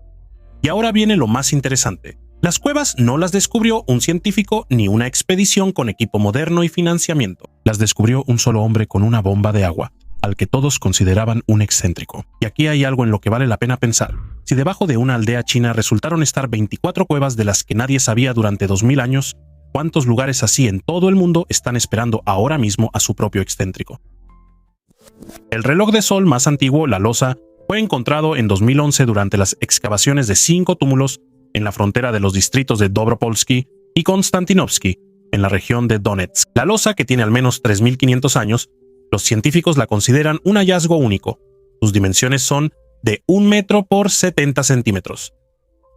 Y ahora viene lo más interesante. Las cuevas no las descubrió un científico ni una expedición con equipo moderno y financiamiento. Las descubrió un solo hombre con una bomba de agua, al que todos consideraban un excéntrico. Y aquí hay algo en lo que vale la pena pensar. Si debajo de una aldea china resultaron estar 24 cuevas de las que nadie sabía durante 2000 años, ¿cuántos lugares así en todo el mundo están esperando ahora mismo a su propio excéntrico? El reloj de sol más antiguo, la losa, fue encontrado en 2011 durante las excavaciones de 5 túmulos en la frontera de los distritos de Dobropolsky y Konstantinovsky, en la región de Donetsk. La losa, que tiene al menos 3.500 años, los científicos la consideran un hallazgo único. Sus dimensiones son de 1 metro por 70 centímetros.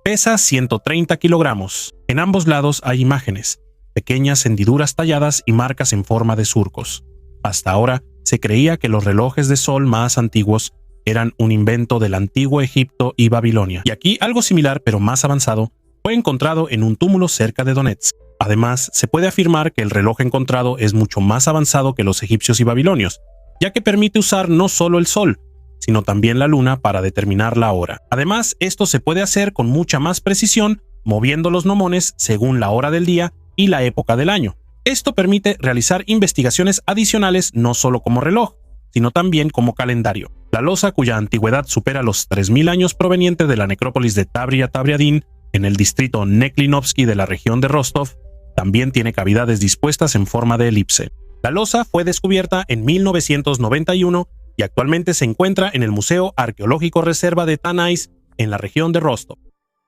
Pesa 130 kilogramos. En ambos lados hay imágenes, pequeñas hendiduras talladas y marcas en forma de surcos. Hasta ahora se creía que los relojes de sol más antiguos eran un invento del antiguo Egipto y Babilonia. Y aquí algo similar, pero más avanzado, fue encontrado en un túmulo cerca de Donetsk. Además, se puede afirmar que el reloj encontrado es mucho más avanzado que los egipcios y babilonios, ya que permite usar no solo el sol, sino también la luna para determinar la hora. Además, esto se puede hacer con mucha más precisión, moviendo los gnomones según la hora del día y la época del año. Esto permite realizar investigaciones adicionales no solo como reloj, sino también como calendario. La losa, cuya antigüedad supera los 3000 años, proveniente de la necrópolis de Tabria-Tabriadin, en el distrito Neklinovsky de la región de Rostov, también tiene cavidades dispuestas en forma de elipse. La losa fue descubierta en 1991 y actualmente se encuentra en el Museo Arqueológico Reserva de Tanais, en la región de Rostov.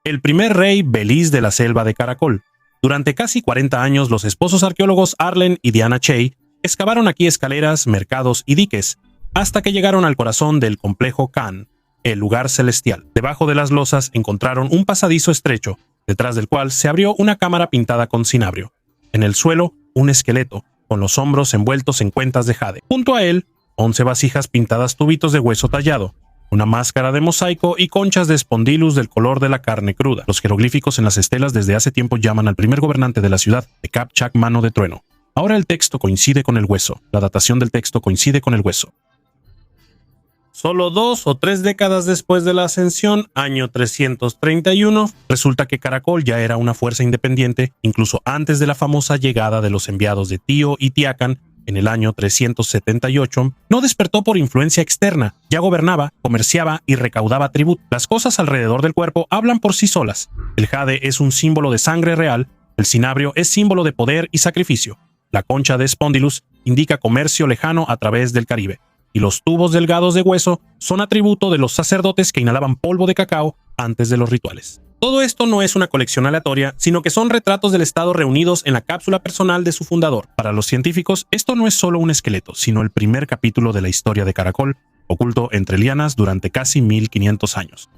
El primer rey Belis de la selva de Caracol. Durante casi 40 años, los esposos arqueólogos Arlen y Diana Chey excavaron aquí escaleras, mercados y diques, hasta que llegaron al corazón del complejo Khan, el lugar celestial. Debajo de las losas encontraron un pasadizo estrecho, detrás del cual se abrió una cámara pintada con cinabrio. En el suelo, un esqueleto, con los hombros envueltos en cuentas de jade. Junto a él, 11 vasijas pintadas tubitos de hueso tallado, una máscara de mosaico y conchas de espondilus del color de la carne cruda. Los jeroglíficos en las estelas desde hace tiempo llaman al primer gobernante de la ciudad de Kapchak Mano de Trueno. Ahora el texto coincide con el hueso. La datación del texto coincide con el hueso. Solo 2 o 3 décadas después de la ascensión, año 331, resulta que Caracol ya era una fuerza independiente, incluso antes de la famosa llegada de los enviados de Tío y Tiacan en el año 378. No despertó por influencia externa, ya gobernaba, comerciaba y recaudaba tributo. Las cosas alrededor del cuerpo hablan por sí solas. El jade es un símbolo de sangre real, el cinabrio es símbolo de poder y sacrificio. La concha de espondilus indica comercio lejano a través del Caribe. Y los tubos delgados de hueso son atributo de los sacerdotes que inhalaban polvo de cacao antes de los rituales. Todo esto no es una colección aleatoria, sino que son retratos del Estado reunidos en la cápsula personal de su fundador. Para los científicos, esto no es solo un esqueleto, sino el primer capítulo de la historia de Caracol, oculto entre lianas durante casi 1500 años.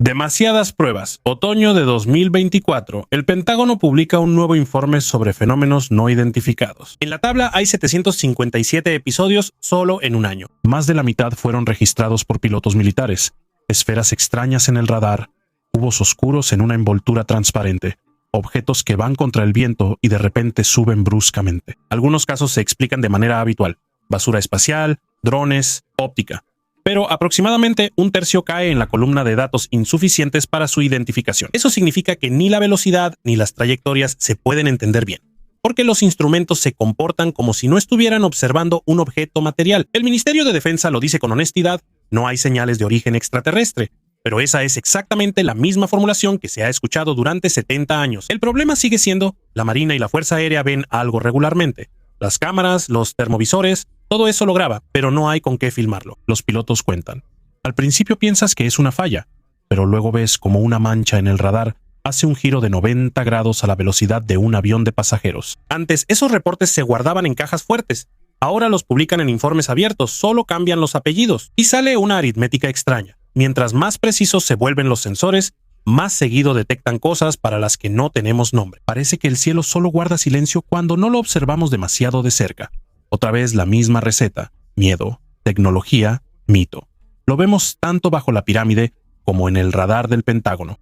Demasiadas pruebas. Otoño de 2024. El Pentágono publica un nuevo informe sobre fenómenos no identificados. En la tabla hay 757 episodios solo en un año. Más de la mitad fueron registrados por pilotos militares. Esferas extrañas en el radar, cubos oscuros en una envoltura transparente, objetos que van contra el viento y de repente suben bruscamente. Algunos casos se explican de manera habitual: basura espacial, drones, óptica. Pero aproximadamente un tercio cae en la columna de datos insuficientes para su identificación. Eso significa que ni la velocidad ni las trayectorias se pueden entender bien, porque los instrumentos se comportan como si no estuvieran observando un objeto material. El Ministerio de Defensa lo dice con honestidad: no hay señales de origen extraterrestre. Pero esa es exactamente la misma formulación que se ha escuchado durante 70 años. El problema sigue siendo: la Marina y la Fuerza Aérea ven algo regularmente. Las cámaras, los termovisores, todo eso lo graba, pero no hay con qué filmarlo. Los pilotos cuentan. Al principio piensas que es una falla, pero luego ves como una mancha en el radar hace un giro de 90 grados a la velocidad de un avión de pasajeros. Antes, esos reportes se guardaban en cajas fuertes. Ahora los publican en informes abiertos, solo cambian los apellidos. Y sale una aritmética extraña. Mientras más precisos se vuelven los sensores, más seguido detectan cosas para las que no tenemos nombre. Parece que el cielo solo guarda silencio cuando no lo observamos demasiado de cerca. Otra vez la misma receta: miedo, tecnología, mito. Lo vemos tanto bajo la pirámide como en el radar del Pentágono.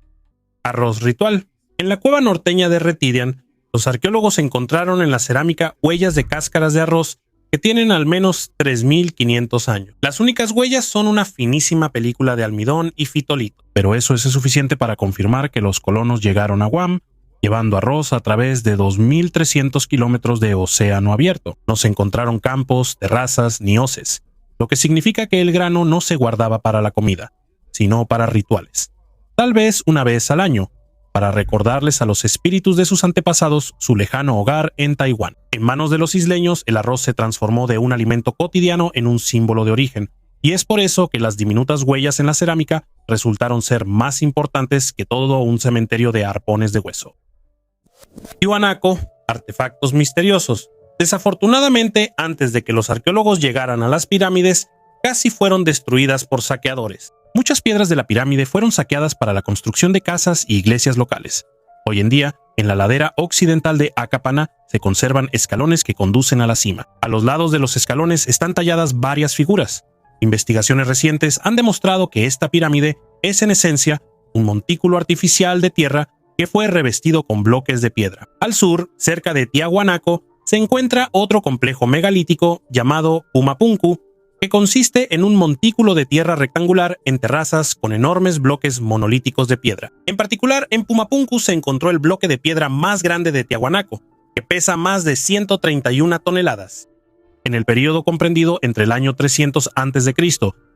Arroz ritual. En la cueva norteña de Retidian, los arqueólogos encontraron en la cerámica huellas de cáscaras de arroz que tienen al menos 3.500 años. Las únicas huellas son una finísima película de almidón y fitolito, pero eso es suficiente para confirmar que los colonos llegaron a Guam llevando arroz a través de 2.300 kilómetros de océano abierto. No se encontraron campos, terrazas ni hoces, lo que significa que el grano no se guardaba para la comida, sino para rituales. Tal vez una vez al año, para recordarles a los espíritus de sus antepasados su lejano hogar en Taiwán. En manos de los isleños, el arroz se transformó de un alimento cotidiano en un símbolo de origen, y es por eso que las diminutas huellas en la cerámica resultaron ser más importantes que todo un cementerio de arpones de hueso. Tiwanaku, artefactos misteriosos. Desafortunadamente, antes de que los arqueólogos llegaran a las pirámides, casi fueron destruidas por saqueadores. Muchas piedras de la pirámide fueron saqueadas para la construcción de casas y iglesias locales. Hoy en día, en la ladera occidental de Akapana se conservan escalones que conducen a la cima. A los lados de los escalones están talladas varias figuras. Investigaciones recientes han demostrado que esta pirámide es en esencia un montículo artificial de tierra que fue revestido con bloques de piedra. Al sur, cerca de Tiahuanaco, se encuentra otro complejo megalítico llamado Pumapunku, que consiste en un montículo de tierra rectangular en terrazas con enormes bloques monolíticos de piedra. En particular, en Pumapunku se encontró el bloque de piedra más grande de Tiahuanaco, que pesa más de 131 toneladas. En el periodo comprendido entre el año 300 a.C.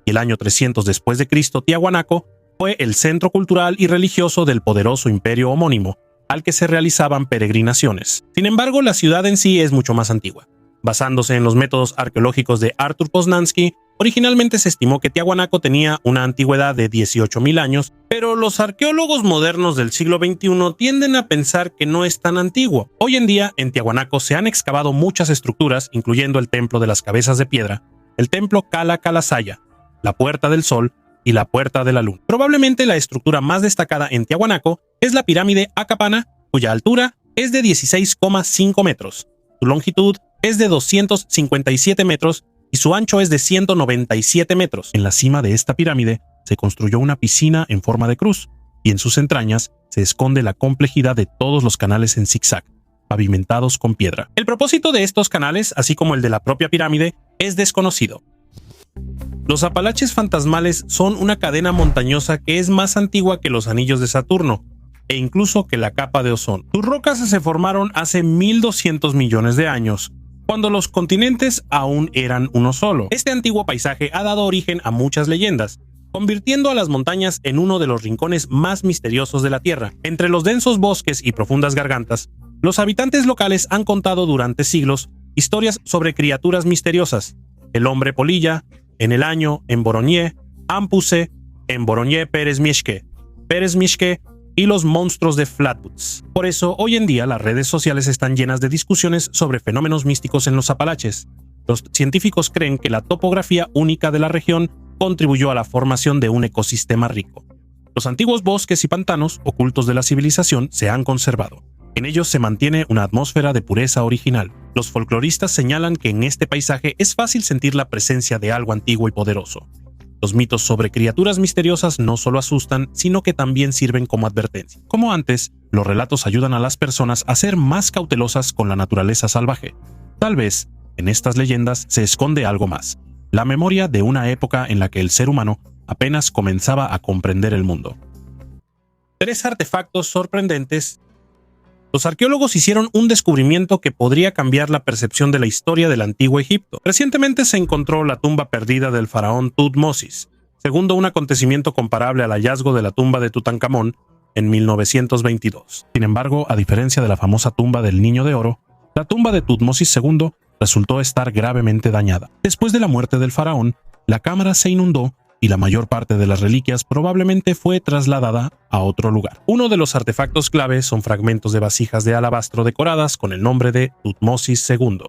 y el año 300 después de Cristo, Tiahuanaco fue el centro cultural y religioso del poderoso imperio homónimo, al que se realizaban peregrinaciones. Sin embargo, la ciudad en sí es mucho más antigua. Basándose en los métodos arqueológicos de Artur Poznański, originalmente se estimó que Tiahuanaco tenía una antigüedad de 18.000 años, pero los arqueólogos modernos del siglo XXI tienden a pensar que no es tan antiguo. Hoy en día, en Tiahuanaco se han excavado muchas estructuras, incluyendo el Templo de las Cabezas de Piedra, el Templo Kala Kalasaya, la Puerta del Sol y la Puerta de la Luna. Probablemente la estructura más destacada en Tiahuanaco es la pirámide Akapana, cuya altura es de 16,5 metros. Su longitud es de 257 metros y su ancho es de 197 metros. En la cima de esta pirámide se construyó una piscina en forma de cruz, y en sus entrañas se esconde la complejidad de todos los canales en zigzag, pavimentados con piedra. El propósito de estos canales, así como el de la propia pirámide, es desconocido. Los Apalaches fantasmales son una cadena montañosa que es más antigua que los anillos de Saturno, e incluso que la capa de ozono. Sus rocas se formaron hace 1.200 millones de años, cuando los continentes aún eran uno solo. Este antiguo paisaje ha dado origen a muchas leyendas, convirtiendo a las montañas en uno de los rincones más misteriosos de la Tierra. Entre los densos bosques y profundas gargantas, los habitantes locales han contado durante siglos historias sobre criaturas misteriosas: el hombre polilla, en el año, en Boroñé, Ampuse, en Boroñé Pérez Mieszke y los monstruos de Flatwoods. Por eso, hoy en día las redes sociales están llenas de discusiones sobre fenómenos místicos en los Apalaches. Los científicos creen que la topografía única de la región contribuyó a la formación de un ecosistema rico. Los antiguos bosques y pantanos, ocultos de la civilización, se han conservado. En ellos se mantiene una atmósfera de pureza original. Los folcloristas señalan que en este paisaje es fácil sentir la presencia de algo antiguo y poderoso. Los mitos sobre criaturas misteriosas no solo asustan, sino que también sirven como advertencia. Como antes, los relatos ayudan a las personas a ser más cautelosas con la naturaleza salvaje. Tal vez, en estas leyendas se esconde algo más: la memoria de una época en la que el ser humano apenas comenzaba a comprender el mundo. 3 artefactos sorprendentes. Los arqueólogos hicieron un descubrimiento que podría cambiar la percepción de la historia del antiguo Egipto. Recientemente se encontró la tumba perdida del faraón Tutmosis, segundo un acontecimiento comparable al hallazgo de la tumba de Tutankamón en 1922. Sin embargo, a diferencia de la famosa tumba del Niño de Oro, la tumba de Tutmosis II resultó estar gravemente dañada. Después de la muerte del faraón, la cámara se inundó y la mayor parte de las reliquias probablemente fue trasladada a otro lugar. Uno de los artefactos clave son fragmentos de vasijas de alabastro decoradas con el nombre de Tutmosis II.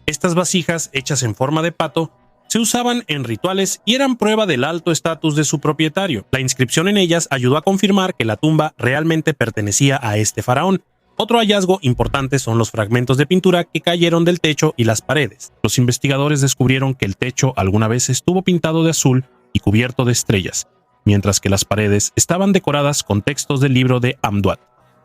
Estas vasijas, hechas en forma de pato, Se usaban en rituales y eran prueba del alto estatus de su propietario. La inscripción en ellas ayudó a confirmar que la tumba realmente pertenecía a este faraón. Otro hallazgo importante son los fragmentos de pintura que cayeron del techo y las paredes. Los investigadores descubrieron que el techo alguna vez estuvo pintado de azul y cubierto de estrellas, mientras que las paredes estaban decoradas con textos del libro de Amduat,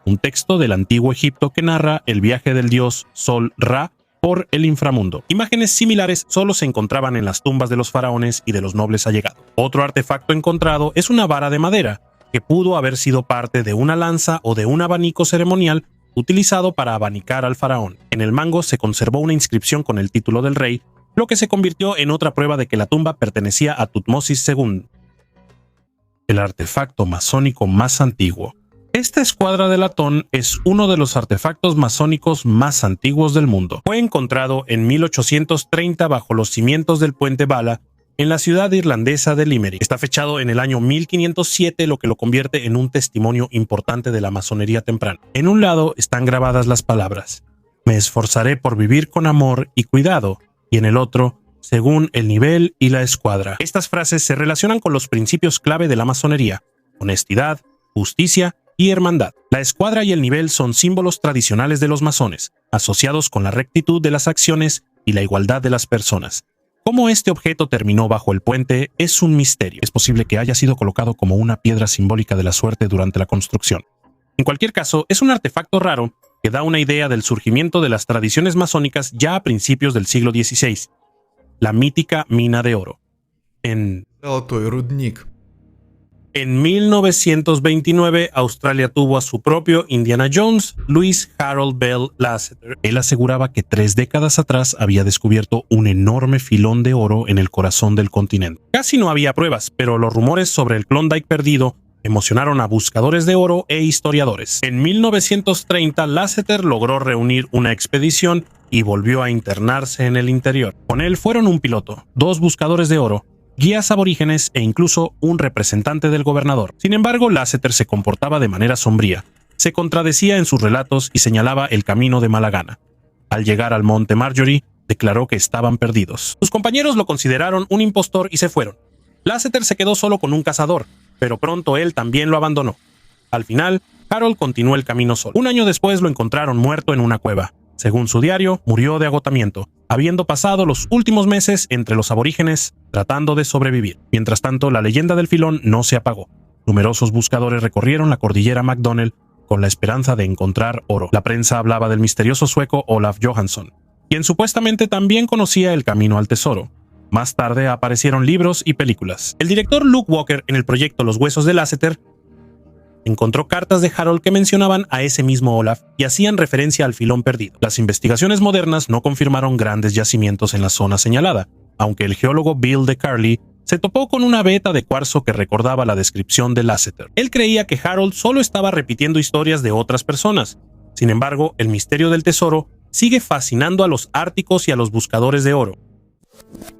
un texto del antiguo Egipto que narra el viaje del dios Sol Ra por el inframundo. Imágenes similares solo se encontraban en las tumbas de los faraones y de los nobles allegados. Otro artefacto encontrado es una vara de madera, que pudo haber sido parte de una lanza o de un abanico ceremonial utilizado para abanicar al faraón. En el mango se conservó una inscripción con el título del rey, lo que se convirtió en otra prueba de que la tumba pertenecía a Tutmosis II. El artefacto masónico más antiguo. Esta escuadra de latón es uno de los artefactos masónicos más antiguos del mundo. Fue encontrado en 1830 bajo los cimientos del puente Bala en la ciudad irlandesa de Limerick. Está fechado en el año 1507, lo que lo convierte en un testimonio importante de la masonería temprana. En un lado están grabadas las palabras: "Me esforzaré por vivir con amor y cuidado", y en el otro: "según el nivel y la escuadra". Estas frases se relacionan con los principios clave de la masonería: honestidad, justicia y hermandad. La escuadra y el nivel son símbolos tradicionales de los masones, asociados con la rectitud de las acciones y la igualdad de las personas. Cómo este objeto terminó bajo el puente es un misterio. Es posible que haya sido colocado como una piedra simbólica de la suerte durante la construcción. En cualquier caso, es un artefacto raro que da una idea del surgimiento de las tradiciones masónicas ya a principios del siglo XVI. La mítica mina de oro. En 1929, Australia tuvo a su propio Indiana Jones, Louis Harold Bell Lasseter. Él aseguraba que 3 décadas atrás había descubierto un enorme filón de oro en el corazón del continente. Casi no había pruebas, pero los rumores sobre el Klondike perdido emocionaron a buscadores de oro e historiadores. En 1930, Lasseter logró reunir una expedición y volvió a internarse en el interior. Con él fueron un piloto, 2 buscadores de oro, guías aborígenes e incluso un representante del gobernador. Sin embargo, Lasseter se comportaba de manera sombría, se contradecía en sus relatos y señalaba el camino de mala gana. Al llegar al monte Marjorie, declaró que estaban perdidos. Sus compañeros lo consideraron un impostor y se fueron. Lasseter se quedó solo con un cazador, pero pronto él también lo abandonó. Al final, Harold continuó el camino solo. Un año después lo encontraron muerto en una cueva. Según su diario, murió de agotamiento, habiendo pasado los últimos meses entre los aborígenes tratando de sobrevivir. Mientras tanto, la leyenda del filón no se apagó. Numerosos buscadores recorrieron la cordillera McDonnell con la esperanza de encontrar oro. La prensa hablaba del misterioso sueco Olaf Johansson, quien supuestamente también conocía el camino al tesoro. Más tarde aparecieron libros y películas. El director Luke Walker, en el proyecto Los huesos de Lasseter, encontró cartas de Harold que mencionaban a ese mismo Olaf y hacían referencia al filón perdido. Las investigaciones modernas no confirmaron grandes yacimientos en la zona señalada, aunque el geólogo Bill de Carly se topó con una veta de cuarzo que recordaba la descripción de Lasseter. Él creía que Harold solo estaba repitiendo historias de otras personas. Sin embargo, el misterio del tesoro sigue fascinando a los árticos y a los buscadores de oro.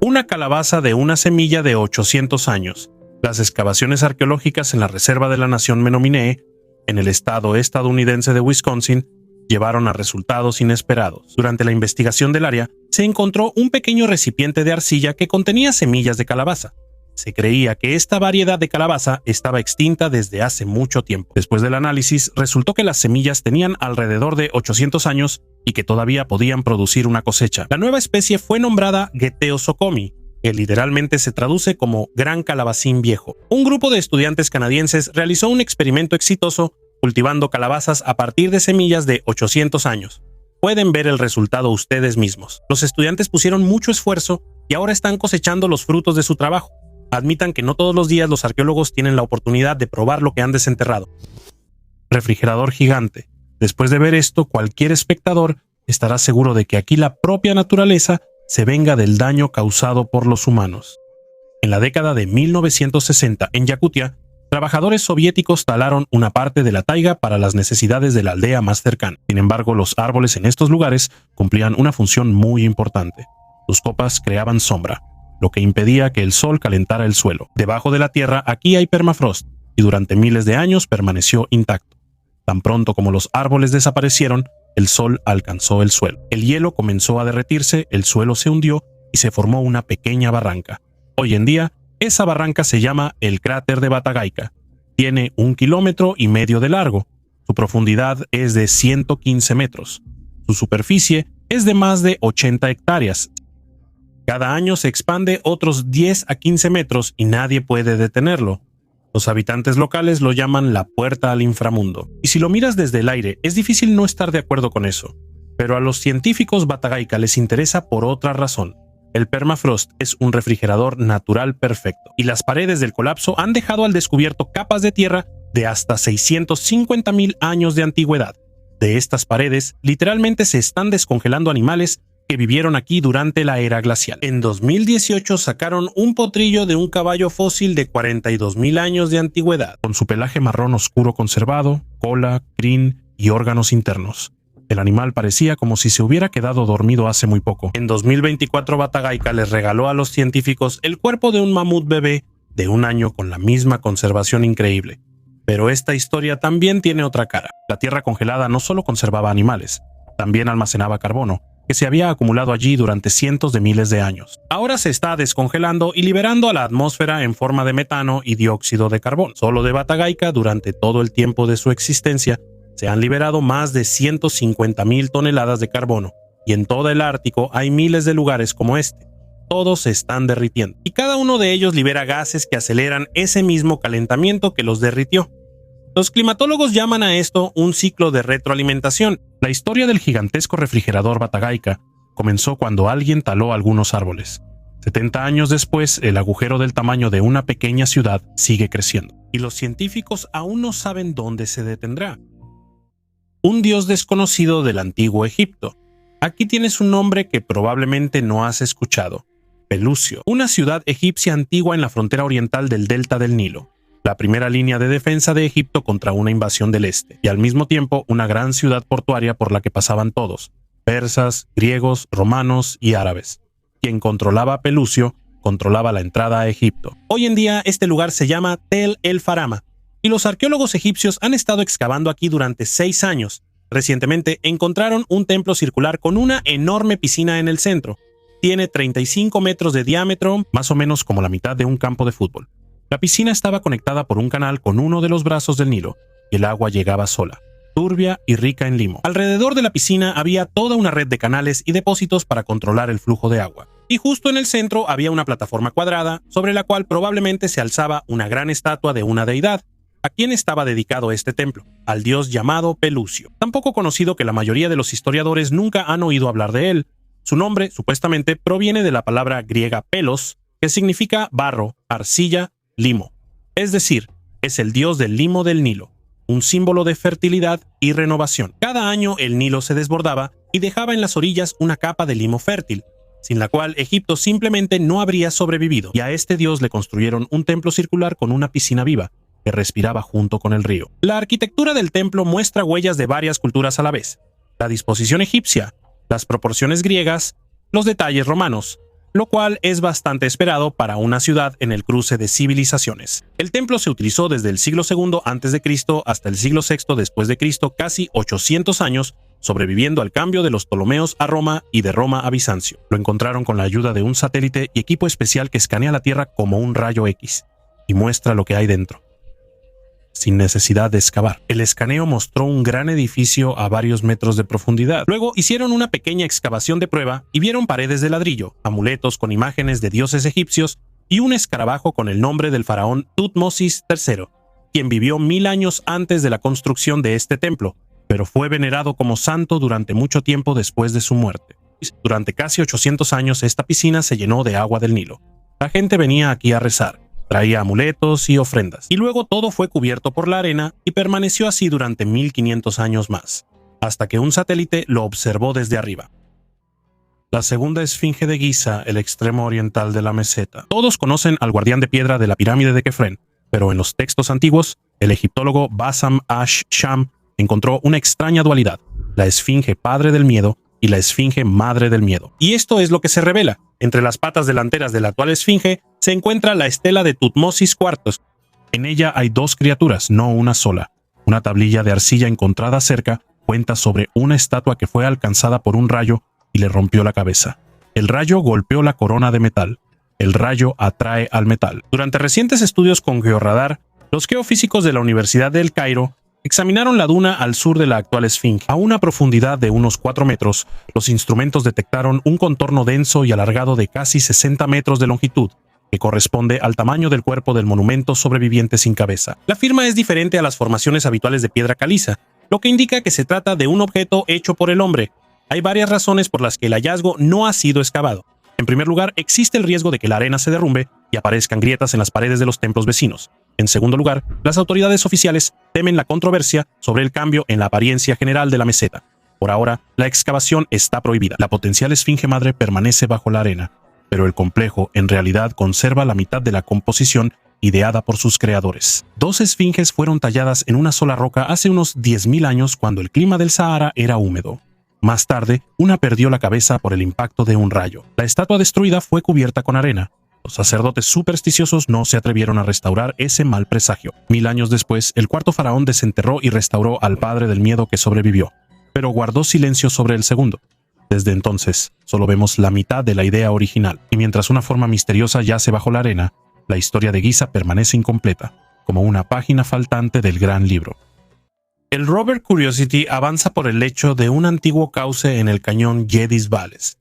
Una calabaza de una semilla de 800 años. Las excavaciones arqueológicas en la reserva de la nación Menominee, en el estado estadounidense de Wisconsin, llevaron a resultados inesperados. Durante la investigación del área, se encontró un pequeño recipiente de arcilla que contenía semillas de calabaza. Se creía que esta variedad de calabaza estaba extinta desde hace mucho tiempo. Después del análisis, resultó que las semillas tenían alrededor de 800 años y que todavía podían producir una cosecha. La nueva especie fue nombrada Geteosocomi, que literalmente se traduce como gran calabacín viejo. Un grupo de estudiantes canadienses realizó un experimento exitoso cultivando calabazas a partir de semillas de 800 años. Pueden ver el resultado ustedes mismos. Los estudiantes pusieron mucho esfuerzo y ahora están cosechando los frutos de su trabajo. Admitan que no todos los días los arqueólogos tienen la oportunidad de probar lo que han desenterrado. Refrigerador gigante. Después de ver esto, cualquier espectador estará seguro de que aquí la propia naturaleza se venga del daño causado por los humanos. En la década de 1960, en Yakutia, trabajadores soviéticos talaron una parte de la taiga para las necesidades de la aldea más cercana. Sin embargo, los árboles en estos lugares cumplían una función muy importante. Sus copas creaban sombra, lo que impedía que el sol calentara el suelo. Debajo de la tierra aquí hay permafrost, y durante miles de años permaneció intacto. Tan pronto como los árboles desaparecieron, el sol alcanzó el suelo. El hielo comenzó a derretirse, el suelo se hundió y se formó una pequeña barranca. Hoy en día, esa barranca se llama el cráter de Vatagaika. Tiene 1,5 kilómetros de largo. Su profundidad es de 115 metros. Su superficie es de más de 80 hectáreas. Cada año se expande otros 10 a 15 metros y nadie puede detenerlo. Los habitantes locales lo llaman la puerta al inframundo. Y si lo miras desde el aire, es difícil no estar de acuerdo con eso. Pero a los científicos Vatagaika les interesa por otra razón. El permafrost es un refrigerador natural perfecto, y las paredes del colapso han dejado al descubierto capas de tierra de hasta 650,000 años de antigüedad. De estas paredes, literalmente se están descongelando animales que vivieron aquí durante la era glacial. En 2018 sacaron un potrillo de un caballo fósil de 42,000 años de antigüedad, con su pelaje marrón oscuro conservado, cola, crin y órganos internos. El animal parecía como si se hubiera quedado dormido hace muy poco. En 2024 Vatagaika les regaló a los científicos el cuerpo de un mamut bebé de 1 año con la misma conservación increíble. Pero esta historia también tiene otra cara. La tierra congelada no solo conservaba animales, también almacenaba carbono, que se había acumulado allí durante cientos de miles de años. Ahora se está descongelando y liberando a la atmósfera en forma de metano y dióxido de carbono. Solo de Vatagaika, durante todo el tiempo de su existencia, se han liberado más de 150,000 toneladas de carbono, y en todo el Ártico hay miles de lugares como este. Todos se están derritiendo, y cada uno de ellos libera gases que aceleran ese mismo calentamiento que los derritió. Los climatólogos llaman a esto un ciclo de retroalimentación. La historia del gigantesco refrigerador Vatagaika comenzó cuando alguien taló algunos árboles. 70 años después, el agujero del tamaño de una pequeña ciudad sigue creciendo, y los científicos aún no saben dónde se detendrá. Un dios desconocido del antiguo Egipto. Aquí tienes un nombre que probablemente no has escuchado. Pelusio, una ciudad egipcia antigua en la frontera oriental del delta del Nilo, la primera línea de defensa de Egipto contra una invasión del este, y al mismo tiempo una gran ciudad portuaria por la que pasaban todos, persas, griegos, romanos y árabes. Quien controlaba Pelusio, controlaba la entrada a Egipto. Hoy en día este lugar se llama Tel el Farama, y los arqueólogos egipcios han estado excavando aquí durante 6 años. Recientemente encontraron un templo circular con una enorme piscina en el centro. Tiene 35 metros de diámetro, más o menos como la mitad de un campo de fútbol. La piscina estaba conectada por un canal con uno de los brazos del Nilo, y el agua llegaba sola, turbia y rica en limo. Alrededor de la piscina había toda una red de canales y depósitos para controlar el flujo de agua. Y justo en el centro había una plataforma cuadrada, sobre la cual probablemente se alzaba una gran estatua de una deidad. ¿A quién estaba dedicado este templo? Al dios llamado Pelusio, tan poco conocido que la mayoría de los historiadores nunca han oído hablar de él. Su nombre, supuestamente, proviene de la palabra griega pelos, que significa barro, arcilla, limo. Es decir, es el dios del limo del Nilo, un símbolo de fertilidad y renovación. Cada año el Nilo se desbordaba y dejaba en las orillas una capa de limo fértil, sin la cual Egipto simplemente no habría sobrevivido, y a este dios le construyeron un templo circular con una piscina viva, que respiraba junto con el río. La arquitectura del templo muestra huellas de varias culturas a la vez: la disposición egipcia, las proporciones griegas, los detalles romanos, lo cual es bastante esperado para una ciudad en el cruce de civilizaciones. El templo se utilizó desde el siglo II a.C. hasta el siglo VI después de Cristo, casi 800 años, sobreviviendo al cambio de los Ptolomeos a Roma y de Roma a Bizancio. Lo encontraron con la ayuda de un satélite y equipo especial que escanea la Tierra como un rayo X y muestra lo que hay dentro, sin necesidad de excavar. El escaneo mostró un gran edificio a varios metros de profundidad. Luego hicieron una pequeña excavación de prueba y vieron paredes de ladrillo, amuletos con imágenes de dioses egipcios y un escarabajo con el nombre del faraón Tutmosis III, quien vivió 1000 años antes de la construcción de este templo, pero fue venerado como santo durante mucho tiempo después de su muerte. Durante casi 800 años esta piscina se llenó de agua del Nilo. La gente venía aquí a rezar, traía amuletos y ofrendas, y luego todo fue cubierto por la arena y permaneció así durante 1500 años más, hasta que un satélite lo observó desde arriba. La segunda esfinge de Giza, el extremo oriental de la meseta. Todos conocen al guardián de piedra de la pirámide de Kefren, pero en los textos antiguos, el egiptólogo Bassam Ash-Sham encontró una extraña dualidad: la esfinge padre del miedo y la esfinge madre del miedo. Y esto es lo que se revela. Entre las patas delanteras de la actual esfinge se encuentra la estela de Tutmosis IV. En ella hay 2 criaturas, no una sola. Una tablilla de arcilla encontrada cerca cuenta sobre una estatua que fue alcanzada por un rayo y le rompió la cabeza. El rayo golpeó la corona de metal. El rayo atrae al metal. Durante recientes estudios con georradar, los geofísicos de la Universidad del Cairo examinaron la duna al sur de la actual Esfinge. A una profundidad de unos 4 metros, los instrumentos detectaron un contorno denso y alargado de casi 60 metros de longitud, que corresponde al tamaño del cuerpo del monumento sobreviviente sin cabeza. La firma es diferente a las formaciones habituales de piedra caliza, lo que indica que se trata de un objeto hecho por el hombre. Hay varias razones por las que el hallazgo no ha sido excavado. En primer lugar, existe el riesgo de que la arena se derrumbe y aparezcan grietas en las paredes de los templos vecinos. En segundo lugar, las autoridades oficiales temen la controversia sobre el cambio en la apariencia general de la meseta. Por ahora, la excavación está prohibida. La potencial esfinge madre permanece bajo la arena, pero el complejo en realidad conserva la mitad de la composición ideada por sus creadores. 2 esfinges fueron talladas en una sola roca hace unos 10.000 años cuando el clima del Sahara era húmedo. Más tarde, una perdió la cabeza por el impacto de un rayo. La estatua destruida fue cubierta con arena. Los sacerdotes supersticiosos no se atrevieron a restaurar ese mal presagio. 1000 años después, el cuarto faraón desenterró y restauró al padre del miedo que sobrevivió, pero guardó silencio sobre el segundo. Desde entonces, solo vemos la mitad de la idea original, y mientras una forma misteriosa yace bajo la arena, la historia de Giza permanece incompleta, como una página faltante del gran libro. El rover Curiosity avanza por el lecho de un antiguo cauce en el cañón Jedis Valles.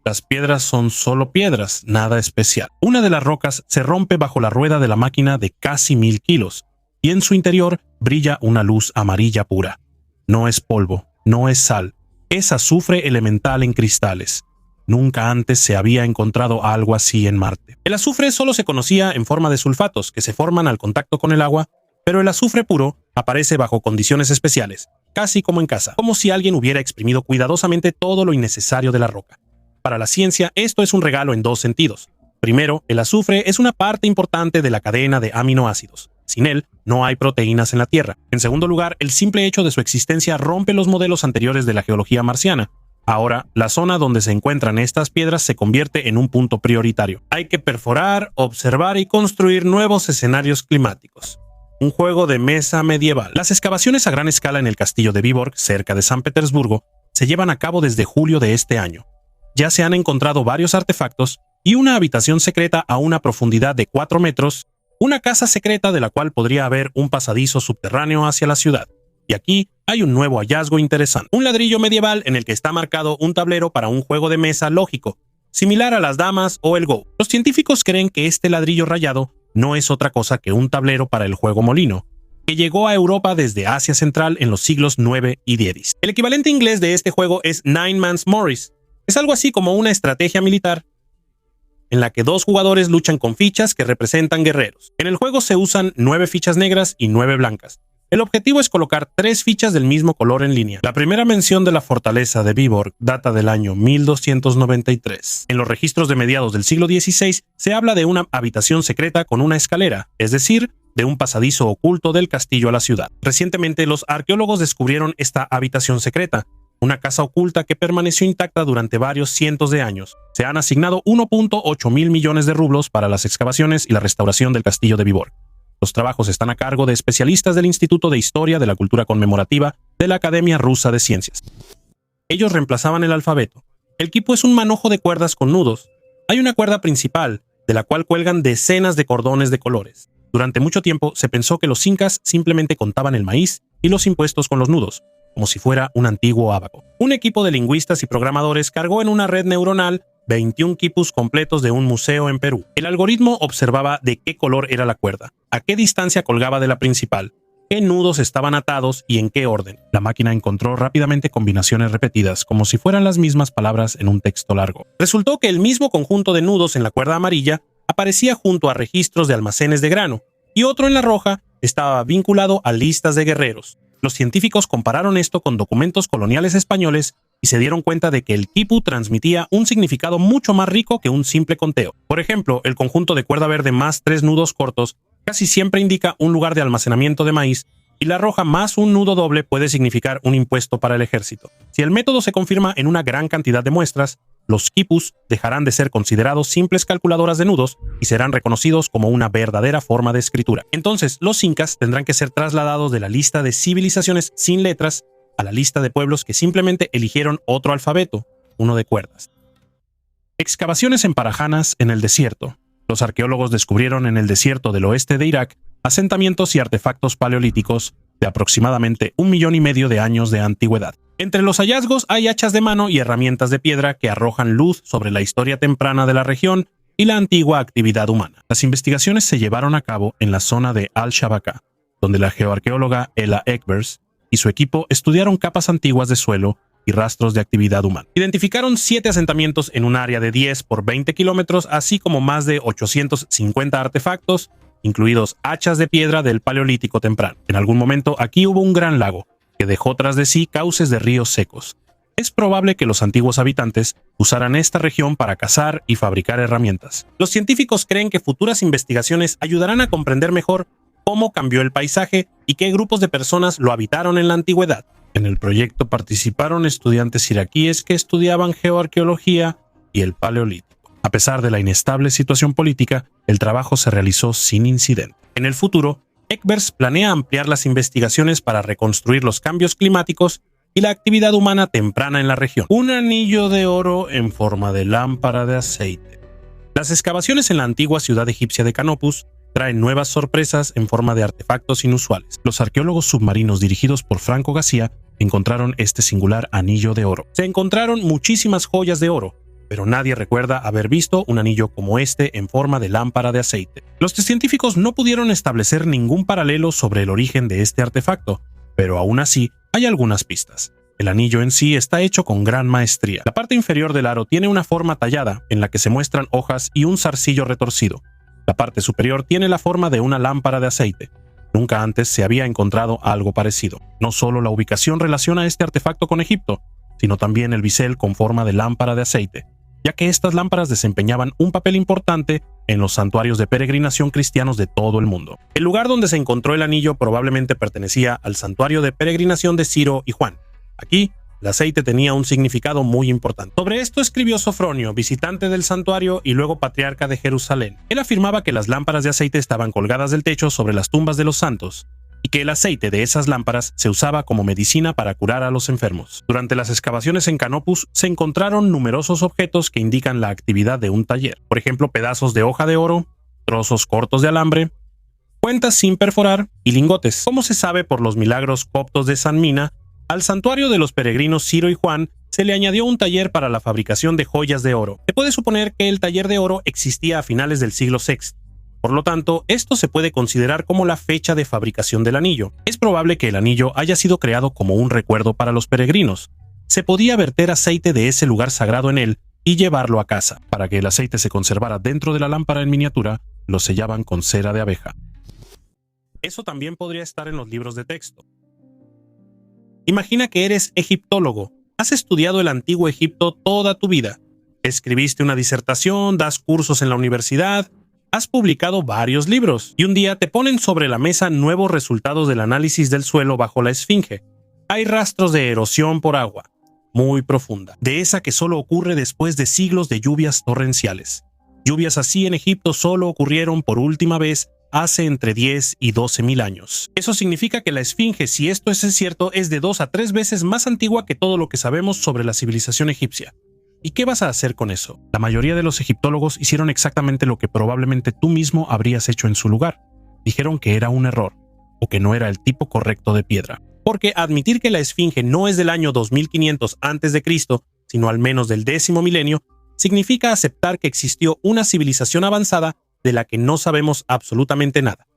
Las piedras son solo piedras, nada especial. Una de las rocas se rompe bajo la rueda de la máquina de casi 1000 kilos, y en su interior brilla una luz amarilla pura. No es polvo, no es sal, es azufre elemental en cristales. Nunca antes se había encontrado algo así en Marte. El azufre solo se conocía en forma de sulfatos que se forman al contacto con el agua, pero el azufre puro aparece bajo condiciones especiales, casi como en casa, como si alguien hubiera exprimido cuidadosamente todo lo innecesario de la roca. Para la ciencia, esto es un regalo en 2 sentidos. Primero, el azufre es una parte importante de la cadena de aminoácidos. Sin él, no hay proteínas en la Tierra. En segundo lugar, el simple hecho de su existencia rompe los modelos anteriores de la geología marciana. Ahora, la zona donde se encuentran estas piedras se convierte en un punto prioritario. Hay que perforar, observar y construir nuevos escenarios climáticos. Un juego de mesa medieval. Las excavaciones a gran escala en el castillo de Vyborg, cerca de San Petersburgo, se llevan a cabo desde julio de este año. Ya se han encontrado varios artefactos y una habitación secreta a una profundidad de 4 metros, una casa secreta de la cual podría haber un pasadizo subterráneo hacia la ciudad. Y aquí hay un nuevo hallazgo interesante. Un ladrillo medieval en el que está marcado un tablero para un juego de mesa lógico, similar a las damas o el Go. Los científicos creen que este ladrillo rayado no es otra cosa que un tablero para el juego molino, que llegó a Europa desde Asia Central en los siglos 9 y 10. El equivalente inglés de este juego es Nine Man's Morris. Es algo así como una estrategia militar en la que 2 jugadores luchan con fichas que representan guerreros. En el juego se usan 9 fichas negras y 9 blancas. El objetivo es colocar 3 fichas del mismo color en línea. La primera mención de la fortaleza de Vyborg data del año 1293. En los registros de mediados del siglo XVI se habla de una habitación secreta con una escalera, es decir, de un pasadizo oculto del castillo a la ciudad. Recientemente los arqueólogos descubrieron esta habitación secreta, una casa oculta que permaneció intacta durante varios cientos de años. Se han asignado 1.8 mil millones de rublos para las excavaciones y la restauración del castillo de Vyborg. Los trabajos están a cargo de especialistas del Instituto de Historia de la Cultura Conmemorativa de la Academia Rusa de Ciencias. Ellos reemplazaban el alfabeto. El quipu es un manojo de cuerdas con nudos. Hay una cuerda principal, de la cual cuelgan decenas de cordones de colores. Durante mucho tiempo se pensó que los incas simplemente contaban el maíz y los impuestos con los nudos, como si fuera un antiguo ábaco. Un equipo de lingüistas y programadores cargó en una red neuronal 21 quipus completos de un museo en Perú. El algoritmo observaba de qué color era la cuerda, a qué distancia colgaba de la principal, qué nudos estaban atados y en qué orden. La máquina encontró rápidamente combinaciones repetidas, como si fueran las mismas palabras en un texto largo. Resultó que el mismo conjunto de nudos en la cuerda amarilla aparecía junto a registros de almacenes de grano, y otro en la roja estaba vinculado a listas de guerreros. Los científicos compararon esto con documentos coloniales españoles y se dieron cuenta de que el quipu transmitía un significado mucho más rico que un simple conteo. Por ejemplo, el conjunto de cuerda verde más 3 nudos cortos casi siempre indica un lugar de almacenamiento de maíz, y la roja más un nudo doble puede significar un impuesto para el ejército. Si el método se confirma en una gran cantidad de muestras, los quipus dejarán de ser considerados simples calculadoras de nudos y serán reconocidos como una verdadera forma de escritura. Entonces, los incas tendrán que ser trasladados de la lista de civilizaciones sin letras a la lista de pueblos que simplemente eligieron otro alfabeto, uno de cuerdas. Excavaciones en Parajanas, en el desierto. Los arqueólogos descubrieron en el desierto del oeste de Irak asentamientos y artefactos paleolíticos de aproximadamente 1,5 millones de años de antigüedad. Entre los hallazgos hay hachas de mano y herramientas de piedra que arrojan luz sobre la historia temprana de la región y la antigua actividad humana. Las investigaciones se llevaron a cabo en la zona de Al-Shabaka, donde la geoarqueóloga Ella Ekbers y su equipo estudiaron capas antiguas de suelo y rastros de actividad humana. Identificaron 7 asentamientos en un área de 10 por 20 kilómetros, así como más de 850 artefactos, incluidos hachas de piedra del Paleolítico temprano. En algún momento aquí hubo un gran lago, que dejó tras de sí cauces de ríos secos. Es probable que los antiguos habitantes usaran esta región para cazar y fabricar herramientas. Los científicos creen que futuras investigaciones ayudarán a comprender mejor cómo cambió el paisaje y qué grupos de personas lo habitaron en la antigüedad. En el proyecto participaron estudiantes iraquíes que estudiaban geoarqueología y el Paleolítico. A pesar de la inestable situación política, el trabajo se realizó sin incidente. En el futuro, Ekbers planea ampliar las investigaciones para reconstruir los cambios climáticos y la actividad humana temprana en la región. Un anillo de oro en forma de lámpara de aceite. Las excavaciones en la antigua ciudad egipcia de Canopus traen nuevas sorpresas en forma de artefactos inusuales. Los arqueólogos submarinos dirigidos por Franco García encontraron este singular anillo de oro. Se encontraron muchísimas joyas de oro, pero nadie recuerda haber visto un anillo como este en forma de lámpara de aceite. Los científicos no pudieron establecer ningún paralelo sobre el origen de este artefacto, pero aún así hay algunas pistas. El anillo en sí está hecho con gran maestría. La parte inferior del aro tiene una forma tallada en la que se muestran hojas y un zarcillo retorcido. La parte superior tiene la forma de una lámpara de aceite. Nunca antes se había encontrado algo parecido. No solo la ubicación relaciona este artefacto con Egipto, sino también el bisel con forma de lámpara de aceite, ya que estas lámparas desempeñaban un papel importante en los santuarios de peregrinación cristianos de todo el mundo. El lugar donde se encontró el anillo probablemente pertenecía al santuario de peregrinación de Ciro y Juan. Aquí, el aceite tenía un significado muy importante. Sobre esto escribió Sofronio, visitante del santuario y luego patriarca de Jerusalén. Él afirmaba que las lámparas de aceite estaban colgadas del techo sobre las tumbas de los santos, y que el aceite de esas lámparas se usaba como medicina para curar a los enfermos. Durante las excavaciones en Canopus se encontraron numerosos objetos que indican la actividad de un taller. Por ejemplo, pedazos de hoja de oro, trozos cortos de alambre, cuentas sin perforar y lingotes. Como se sabe por los milagros coptos de San Mina, al santuario de los peregrinos Ciro y Juan se le añadió un taller para la fabricación de joyas de oro. Se puede suponer que el taller de oro existía a finales del siglo VI. Por lo tanto, esto se puede considerar como la fecha de fabricación del anillo. Es probable que el anillo haya sido creado como un recuerdo para los peregrinos. Se podía verter aceite de ese lugar sagrado en él y llevarlo a casa. Para que el aceite se conservara dentro de la lámpara en miniatura, lo sellaban con cera de abeja. Eso también podría estar en los libros de texto. Imagina que eres egiptólogo. Has estudiado el antiguo Egipto toda tu vida. Escribiste una disertación, das cursos en la universidad, has publicado varios libros y un día te ponen sobre la mesa nuevos resultados del análisis del suelo bajo la Esfinge. Hay rastros de erosión por agua, muy profunda, de esa que solo ocurre después de siglos de lluvias torrenciales. Lluvias así en Egipto solo ocurrieron por última vez hace entre 10 y 12,000 años. Eso significa que la Esfinge, si esto es cierto, es de 2 a 3 veces más antigua que todo lo que sabemos sobre la civilización egipcia. ¿Y qué vas a hacer con eso? La mayoría de los egiptólogos hicieron exactamente lo que probablemente tú mismo habrías hecho en su lugar. Dijeron que era un error, o que no era el tipo correcto de piedra. Porque admitir que la Esfinge no es del año 2500 a.C., sino al menos del 10º milenio, significa aceptar que existió una civilización avanzada de la que no sabemos absolutamente nada.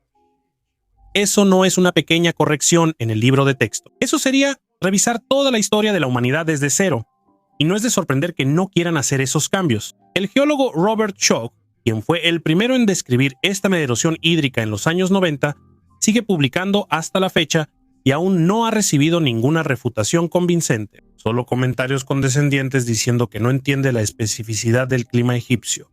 Eso no es una pequeña corrección en el libro de texto. Eso sería revisar toda la historia de la humanidad desde cero. Y no es de sorprender que no quieran hacer esos cambios. El geólogo Robert Schoch, quien fue el primero en describir esta erosión hídrica en los años 90, sigue publicando hasta la fecha y aún no ha recibido ninguna refutación convincente. Solo comentarios condescendientes diciendo que no entiende la especificidad del clima egipcio.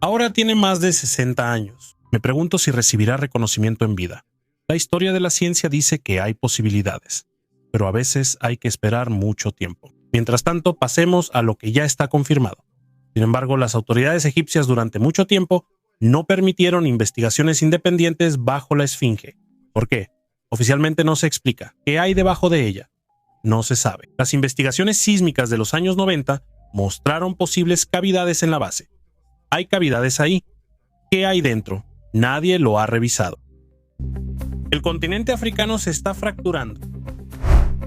Ahora tiene más de 60 años. Me pregunto si recibirá reconocimiento en vida. La historia de la ciencia dice que hay posibilidades, pero a veces hay que esperar mucho tiempo. Mientras tanto, pasemos a lo que ya está confirmado. Sin embargo, las autoridades egipcias durante mucho tiempo no permitieron investigaciones independientes bajo la Esfinge. ¿Por qué? Oficialmente no se explica. ¿Qué hay debajo de ella? No se sabe. Las investigaciones sísmicas de los años 90 mostraron posibles cavidades en la base. Hay cavidades ahí. ¿Qué hay dentro? Nadie lo ha revisado. El continente africano se está fracturando.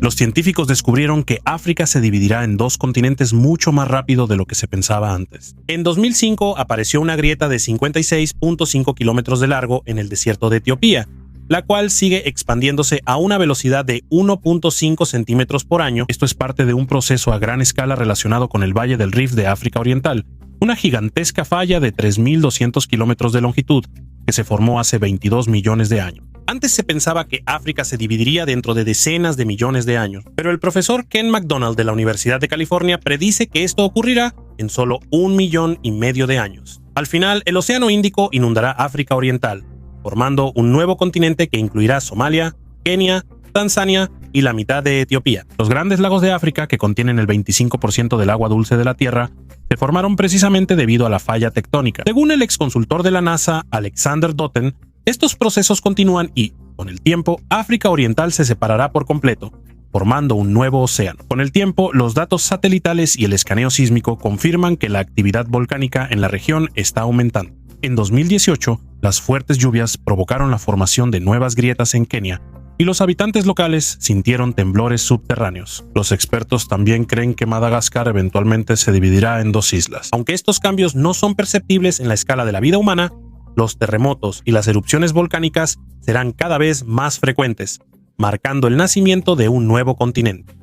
Los científicos descubrieron que África se dividirá en dos continentes mucho más rápido de lo que se pensaba antes. En 2005 apareció una grieta de 56.5 kilómetros de largo en el desierto de Etiopía, la cual sigue expandiéndose a una velocidad de 1.5 centímetros por año. Esto es parte de un proceso a gran escala relacionado con el Valle del Rift de África Oriental, una gigantesca falla de 3.200 kilómetros de longitud que se formó hace 22 millones de años. Antes se pensaba que África se dividiría dentro de decenas de millones de años, pero el profesor Ken McDonald de la Universidad de California predice que esto ocurrirá en solo 1,5 millones de años. Al final, el Océano Índico inundará África Oriental, formando un nuevo continente que incluirá Somalia, Kenia, Tanzania y la mitad de Etiopía. Los grandes lagos de África, que contienen el 25% del agua dulce de la Tierra, se formaron precisamente debido a la falla tectónica. Según el exconsultor de la NASA, Alexander Dotten, estos procesos continúan y, con el tiempo, África Oriental se separará por completo, formando un nuevo océano. Con el tiempo, los datos satelitales y el escaneo sísmico confirman que la actividad volcánica en la región está aumentando. En 2018, las fuertes lluvias provocaron la formación de nuevas grietas en Kenia, y los habitantes locales sintieron temblores subterráneos. Los expertos también creen que Madagascar eventualmente se dividirá en dos islas. Aunque estos cambios no son perceptibles en la escala de la vida humana, los terremotos y las erupciones volcánicas serán cada vez más frecuentes, marcando el nacimiento de un nuevo continente.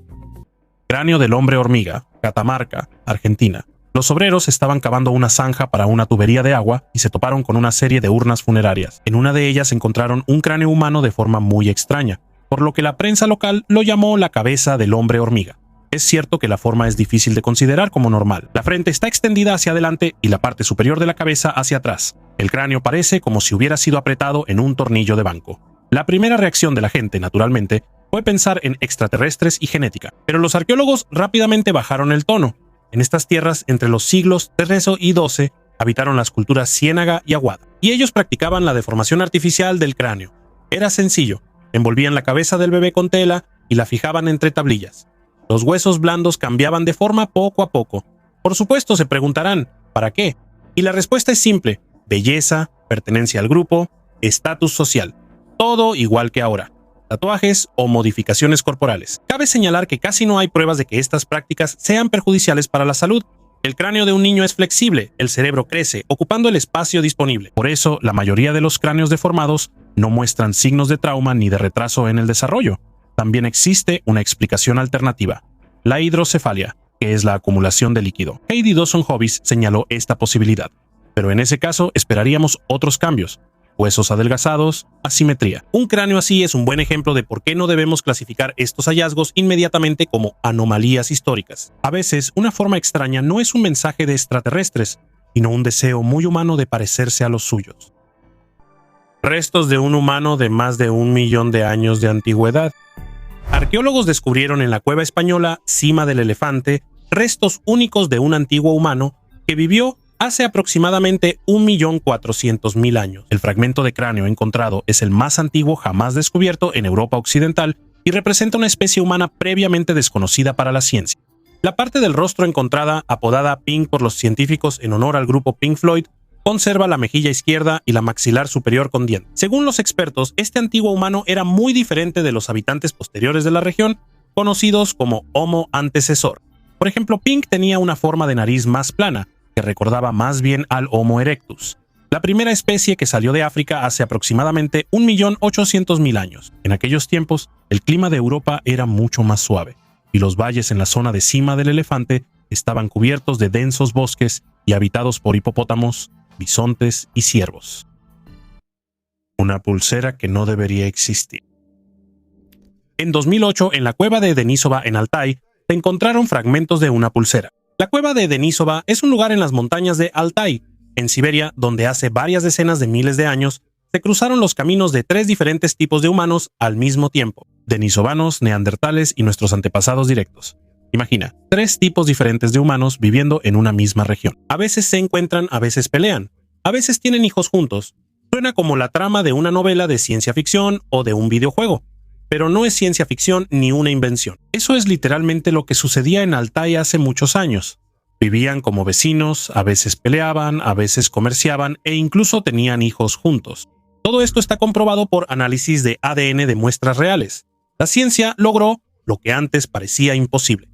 Cráneo del hombre hormiga, Catamarca, Argentina. Los obreros estaban cavando una zanja para una tubería de agua y se toparon con una serie de urnas funerarias. En una de ellas encontraron un cráneo humano de forma muy extraña, por lo que la prensa local lo llamó la cabeza del hombre hormiga. Es cierto que la forma es difícil de considerar como normal. La frente está extendida hacia adelante y la parte superior de la cabeza hacia atrás. El cráneo parece como si hubiera sido apretado en un tornillo de banco. La primera reacción de la gente, naturalmente, fue pensar en extraterrestres y genética, pero los arqueólogos rápidamente bajaron el tono. En estas tierras, entre los siglos XIII y XII, habitaron las culturas ciénaga y aguada, y ellos practicaban la deformación artificial del cráneo. Era sencillo, envolvían la cabeza del bebé con tela y la fijaban entre tablillas. Los huesos blandos cambiaban de forma poco a poco. Por supuesto, se preguntarán, ¿para qué? Y la respuesta es simple: belleza, pertenencia al grupo, estatus social. Todo igual que ahora. Tatuajes o modificaciones corporales. Cabe señalar que casi no hay pruebas de que estas prácticas sean perjudiciales para la salud. El cráneo de un niño es flexible, el cerebro crece, ocupando el espacio disponible. Por eso, la mayoría de los cráneos deformados no muestran signos de trauma ni de retraso en el desarrollo. También existe una explicación alternativa: la hidrocefalia, que es la acumulación de líquido. Heidi Dawson-Hobbs señaló esta posibilidad, pero en ese caso esperaríamos otros cambios: huesos adelgazados, asimetría. Un cráneo así es un buen ejemplo de por qué no debemos clasificar estos hallazgos inmediatamente como anomalías históricas. A veces, una forma extraña no es un mensaje de extraterrestres, sino un deseo muy humano de parecerse a los suyos. Restos de un humano de más de 1 millón de años de antigüedad. Arqueólogos descubrieron en la cueva española Cima del Elefante restos únicos de un antiguo humano que vivió hace aproximadamente 1.400.000 años. El fragmento de cráneo encontrado es el más antiguo jamás descubierto en Europa Occidental y representa una especie humana previamente desconocida para la ciencia. La parte del rostro encontrada, apodada Pink por los científicos en honor al grupo Pink Floyd, conserva la mejilla izquierda y la maxilar superior con dientes. Según los expertos, este antiguo humano era muy diferente de los habitantes posteriores de la región, conocidos como Homo antecesor. Por ejemplo, Pink tenía una forma de nariz más plana, que recordaba más bien al Homo erectus, la primera especie que salió de África hace aproximadamente 1.800.000 años. En aquellos tiempos, el clima de Europa era mucho más suave, y los valles en la zona de Cima del Elefante estaban cubiertos de densos bosques y habitados por hipopótamos, bisontes y ciervos. Una pulsera que no debería existir. En 2008, en la cueva de Denisova en Altai, se encontraron fragmentos de una pulsera. La cueva de Denisova es un lugar en las montañas de Altai, en Siberia, donde hace varias decenas de miles de años se cruzaron los caminos de 3 diferentes tipos de humanos al mismo tiempo: denisovanos, neandertales y nuestros antepasados directos. Imagina, 3 tipos diferentes de humanos viviendo en una misma región. A veces se encuentran, a veces pelean, a veces tienen hijos juntos. Suena como la trama de una novela de ciencia ficción o de un videojuego, pero no es ciencia ficción ni una invención. Eso es literalmente lo que sucedía en Altai hace muchos años. Vivían como vecinos, a veces peleaban, a veces comerciaban e incluso tenían hijos juntos. Todo esto está comprobado por análisis de ADN de muestras reales. La ciencia logró lo que antes parecía imposible.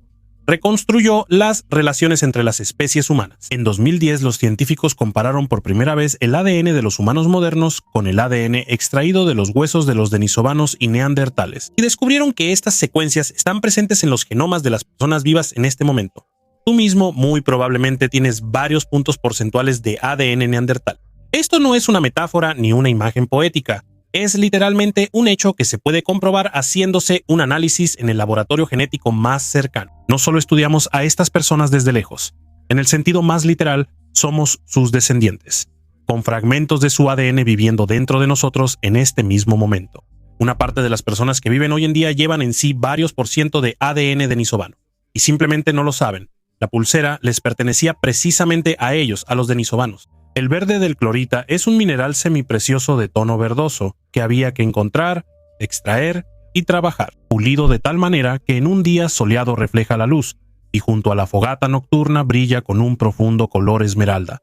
Reconstruyó las relaciones entre las especies humanas. En 2010, los científicos compararon por primera vez el ADN de los humanos modernos con el ADN extraído de los huesos de los denisovanos y neandertales, y descubrieron que estas secuencias están presentes en los genomas de las personas vivas en este momento. Tú mismo muy probablemente tienes varios puntos porcentuales de ADN neandertal. Esto no es una metáfora ni una imagen poética. Es literalmente un hecho que se puede comprobar haciéndose un análisis en el laboratorio genético más cercano. No solo estudiamos a estas personas desde lejos. En el sentido más literal, somos sus descendientes, con fragmentos de su ADN viviendo dentro de nosotros en este mismo momento. Una parte de las personas que viven hoy en día llevan en sí varios % de ADN denisovano, y simplemente no lo saben. La pulsera les pertenecía precisamente a ellos, a los denisovanos. El verde del clorita es un mineral semiprecioso de tono verdoso que había que encontrar, extraer y trabajar, pulido de tal manera que en un día soleado refleja la luz y junto a la fogata nocturna brilla con un profundo color esmeralda.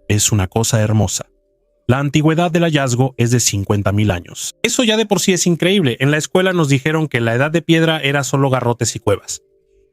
Es una cosa hermosa. La antigüedad del hallazgo es de 50.000 años. Eso ya de por sí es increíble. En la escuela nos dijeron que la edad de piedra era solo garrotes y cuevas.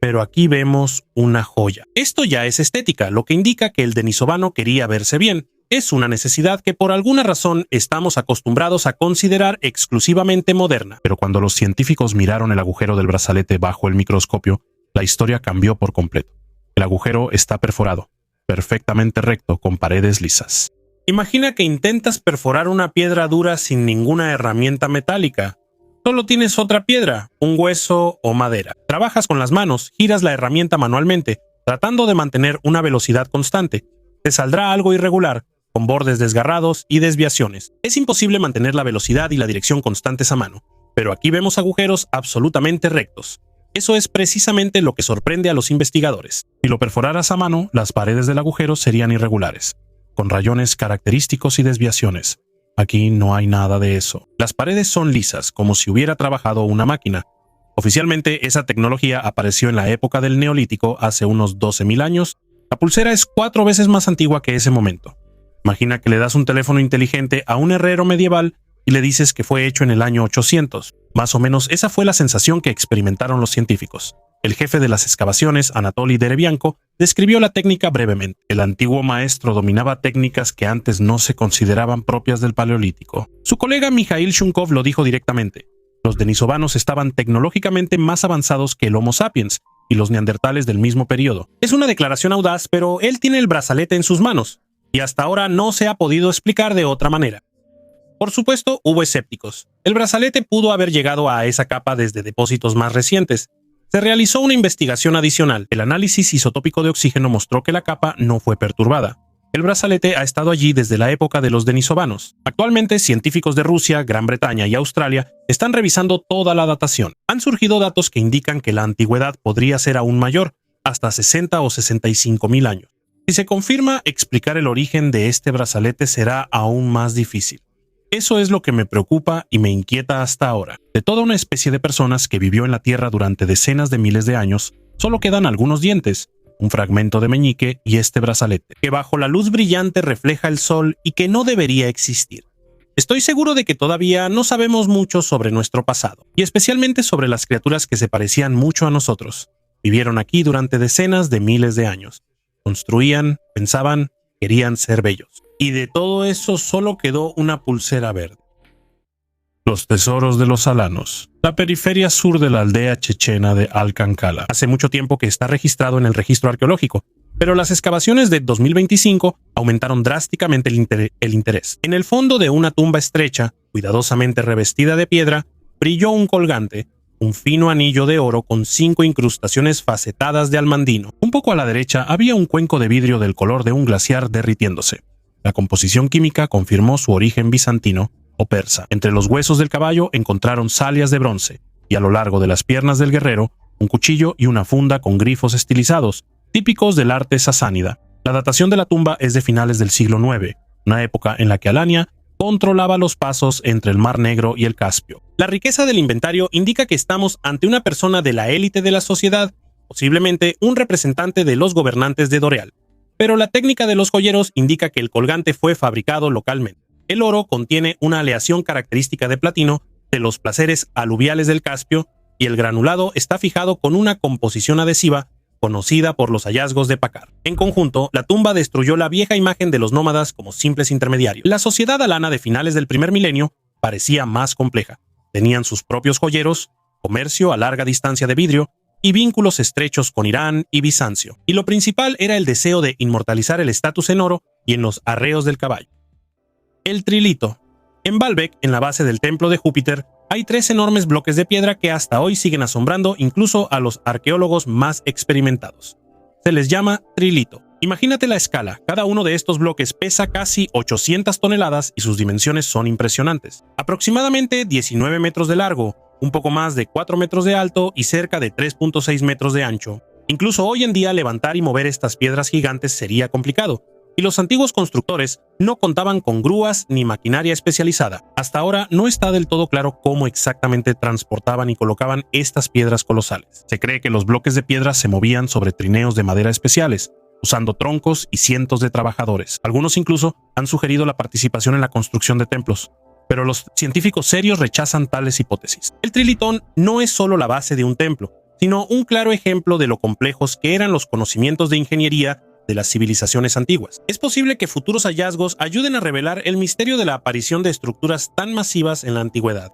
Pero aquí vemos una joya. Esto ya es estética, lo que indica que el denisovano quería verse bien. Es una necesidad que por alguna razón estamos acostumbrados a considerar exclusivamente moderna. Pero cuando los científicos miraron el agujero del brazalete bajo el microscopio, la historia cambió por completo. El agujero está perforado, perfectamente recto, con paredes lisas. Imagina que intentas perforar una piedra dura sin ninguna herramienta metálica. Solo tienes otra piedra, un hueso o madera. Trabajas con las manos, giras la herramienta manualmente, tratando de mantener una velocidad constante. Te saldrá algo irregular, con bordes desgarrados y desviaciones. Es imposible mantener la velocidad y la dirección constantes a mano, pero aquí vemos agujeros absolutamente rectos. Eso es precisamente lo que sorprende a los investigadores. Si lo perforaras a mano, las paredes del agujero serían irregulares, con rayones característicos y desviaciones. Aquí no hay nada de eso. Las paredes son lisas, como si hubiera trabajado una máquina. Oficialmente, esa tecnología apareció en la época del Neolítico hace unos 12.000 años. La pulsera es 4 veces más antigua que ese momento. Imagina que le das un teléfono inteligente a un herrero medieval y le dices que fue hecho en el año 800. Más o menos esa fue la sensación que experimentaron los científicos. El jefe de las excavaciones, Anatoly Derevianko, describió la técnica brevemente. El antiguo maestro dominaba técnicas que antes no se consideraban propias del Paleolítico. Su colega Mikhail Shunkov lo dijo directamente. Los denisovanos estaban tecnológicamente más avanzados que el Homo sapiens y los neandertales del mismo periodo. Es una declaración audaz, pero él tiene el brazalete en sus manos, y hasta ahora no se ha podido explicar de otra manera. Por supuesto, hubo escépticos. El brazalete pudo haber llegado a esa capa desde depósitos más recientes. Se realizó una investigación adicional. El análisis isotópico de oxígeno mostró que la capa no fue perturbada. El brazalete ha estado allí desde la época de los denisovanos. Actualmente, científicos de Rusia, Gran Bretaña y Australia están revisando toda la datación. Han surgido datos que indican que la antigüedad podría ser aún mayor, hasta 60 o 65.000 años. Si se confirma, explicar el origen de este brazalete será aún más difícil. Eso es lo que me preocupa y me inquieta hasta ahora. De toda una especie de personas que vivió en la Tierra durante decenas de miles de años, solo quedan algunos dientes, un fragmento de meñique y este brazalete, que bajo la luz brillante refleja el sol y que no debería existir. Estoy seguro de que todavía no sabemos mucho sobre nuestro pasado, y especialmente sobre las criaturas que se parecían mucho a nosotros. Vivieron aquí durante decenas de miles de años. Construían, pensaban, querían ser bellos. Y de todo eso solo quedó una pulsera verde. Los tesoros de los alanos. La periferia sur de la aldea chechena de Alcancala. Hace mucho tiempo que está registrado en el registro arqueológico, pero las excavaciones de 2025 aumentaron drásticamente el interés. En el fondo de una tumba estrecha, cuidadosamente revestida de piedra, brilló un colgante, un fino anillo de oro con 5 incrustaciones facetadas de almandino. Un poco a la derecha había un cuenco de vidrio del color de un glaciar derritiéndose. La composición química confirmó su origen bizantino o persa. Entre los huesos del caballo encontraron salias de bronce, y a lo largo de las piernas del guerrero, un cuchillo y una funda con grifos estilizados, típicos del arte sasánida. La datación de la tumba es de finales del siglo IX, una época en la que Alania controlaba los pasos entre el Mar Negro y el Caspio. La riqueza del inventario indica que estamos ante una persona de la élite de la sociedad posiblemente un representante de los gobernantes de Doreal. Pero la técnica de los joyeros indica que el colgante fue fabricado localmente. El oro contiene una aleación característica de platino de los placeres aluviales del Caspio y el granulado está fijado con una composición adhesiva conocida por los hallazgos de Packard. En conjunto, la tumba destruyó la vieja imagen de los nómadas como simples intermediarios. La sociedad alana de finales del primer milenio parecía más compleja. Tenían sus propios joyeros, comercio a larga distancia de vidrio y vínculos estrechos con Irán y Bizancio. Y lo principal era el deseo de inmortalizar el estatus en oro y en los arreos del caballo. El trilito. En Baalbek, en la base del templo de Júpiter, hay 3 enormes bloques de piedra que hasta hoy siguen asombrando incluso a los arqueólogos más experimentados. Se les llama trilito. Imagínate la escala, cada uno de estos bloques pesa casi 800 toneladas y sus dimensiones son impresionantes. Aproximadamente 19 metros de largo, un poco más de 4 metros de alto y cerca de 3.6 metros de ancho. Incluso hoy en día levantar y mover estas piedras gigantes sería complicado, y los antiguos constructores no contaban con grúas ni maquinaria especializada. Hasta ahora no está del todo claro cómo exactamente transportaban y colocaban estas piedras colosales. Se cree que los bloques de piedra se movían sobre trineos de madera especiales, usando troncos y cientos de trabajadores. Algunos incluso han sugerido la participación en la construcción de templos, pero los científicos serios rechazan tales hipótesis. El trilitón no es solo la base de un templo, sino un claro ejemplo de lo complejos que eran los conocimientos de ingeniería de las civilizaciones antiguas. Es posible que futuros hallazgos ayuden a revelar el misterio de la aparición de estructuras tan masivas en la antigüedad.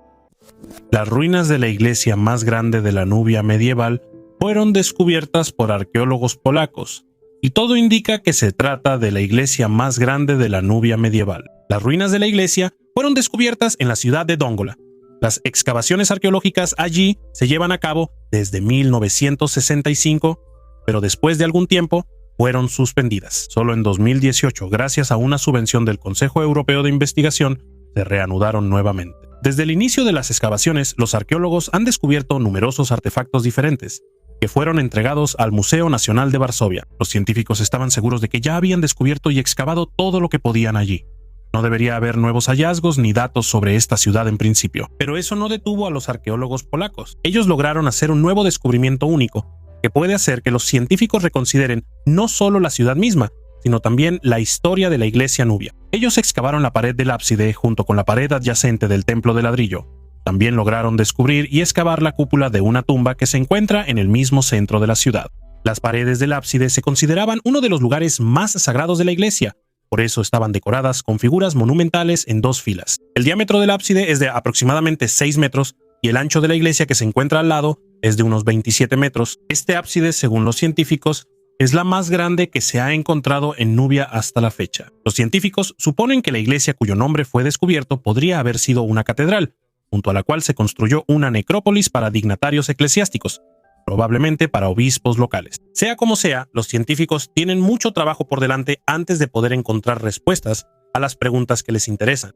Las ruinas de la iglesia más grande de la Nubia medieval fueron descubiertas por arqueólogos polacos, y todo indica que se trata de la iglesia más grande de la Nubia medieval. Las ruinas de la iglesia fueron descubiertas en la ciudad de Dongola. Las excavaciones arqueológicas allí se llevan a cabo desde 1965, pero después de algún tiempo fueron suspendidas. Solo en 2018, gracias a una subvención del Consejo Europeo de Investigación, se reanudaron nuevamente. Desde el inicio de las excavaciones, los arqueólogos han descubierto numerosos artefactos diferentes, que fueron entregados al Museo Nacional de Varsovia. Los científicos estaban seguros de que ya habían descubierto y excavado todo lo que podían allí. No debería haber nuevos hallazgos ni datos sobre esta ciudad en principio, pero eso no detuvo a los arqueólogos polacos. Ellos lograron hacer un nuevo descubrimiento único, que puede hacer que los científicos reconsideren no solo la ciudad misma, sino también la historia de la iglesia nubia. Ellos excavaron la pared del ábside junto con la pared adyacente del templo de ladrillo. También lograron descubrir y excavar la cúpula de una tumba que se encuentra en el mismo centro de la ciudad. Las paredes del ábside se consideraban uno de los lugares más sagrados de la iglesia, por eso estaban decoradas con figuras monumentales en 2 filas. El diámetro del ábside es de aproximadamente 6 metros y el ancho de la iglesia que se encuentra al lado es de unos 27 metros. Este ábside, según los científicos, es la más grande que se ha encontrado en Nubia hasta la fecha. Los científicos suponen que la iglesia cuyo nombre fue descubierto podría haber sido una catedral, junto a la cual se construyó una necrópolis para dignatarios eclesiásticos, probablemente para obispos locales. Sea como sea, los científicos tienen mucho trabajo por delante antes de poder encontrar respuestas a las preguntas que les interesan.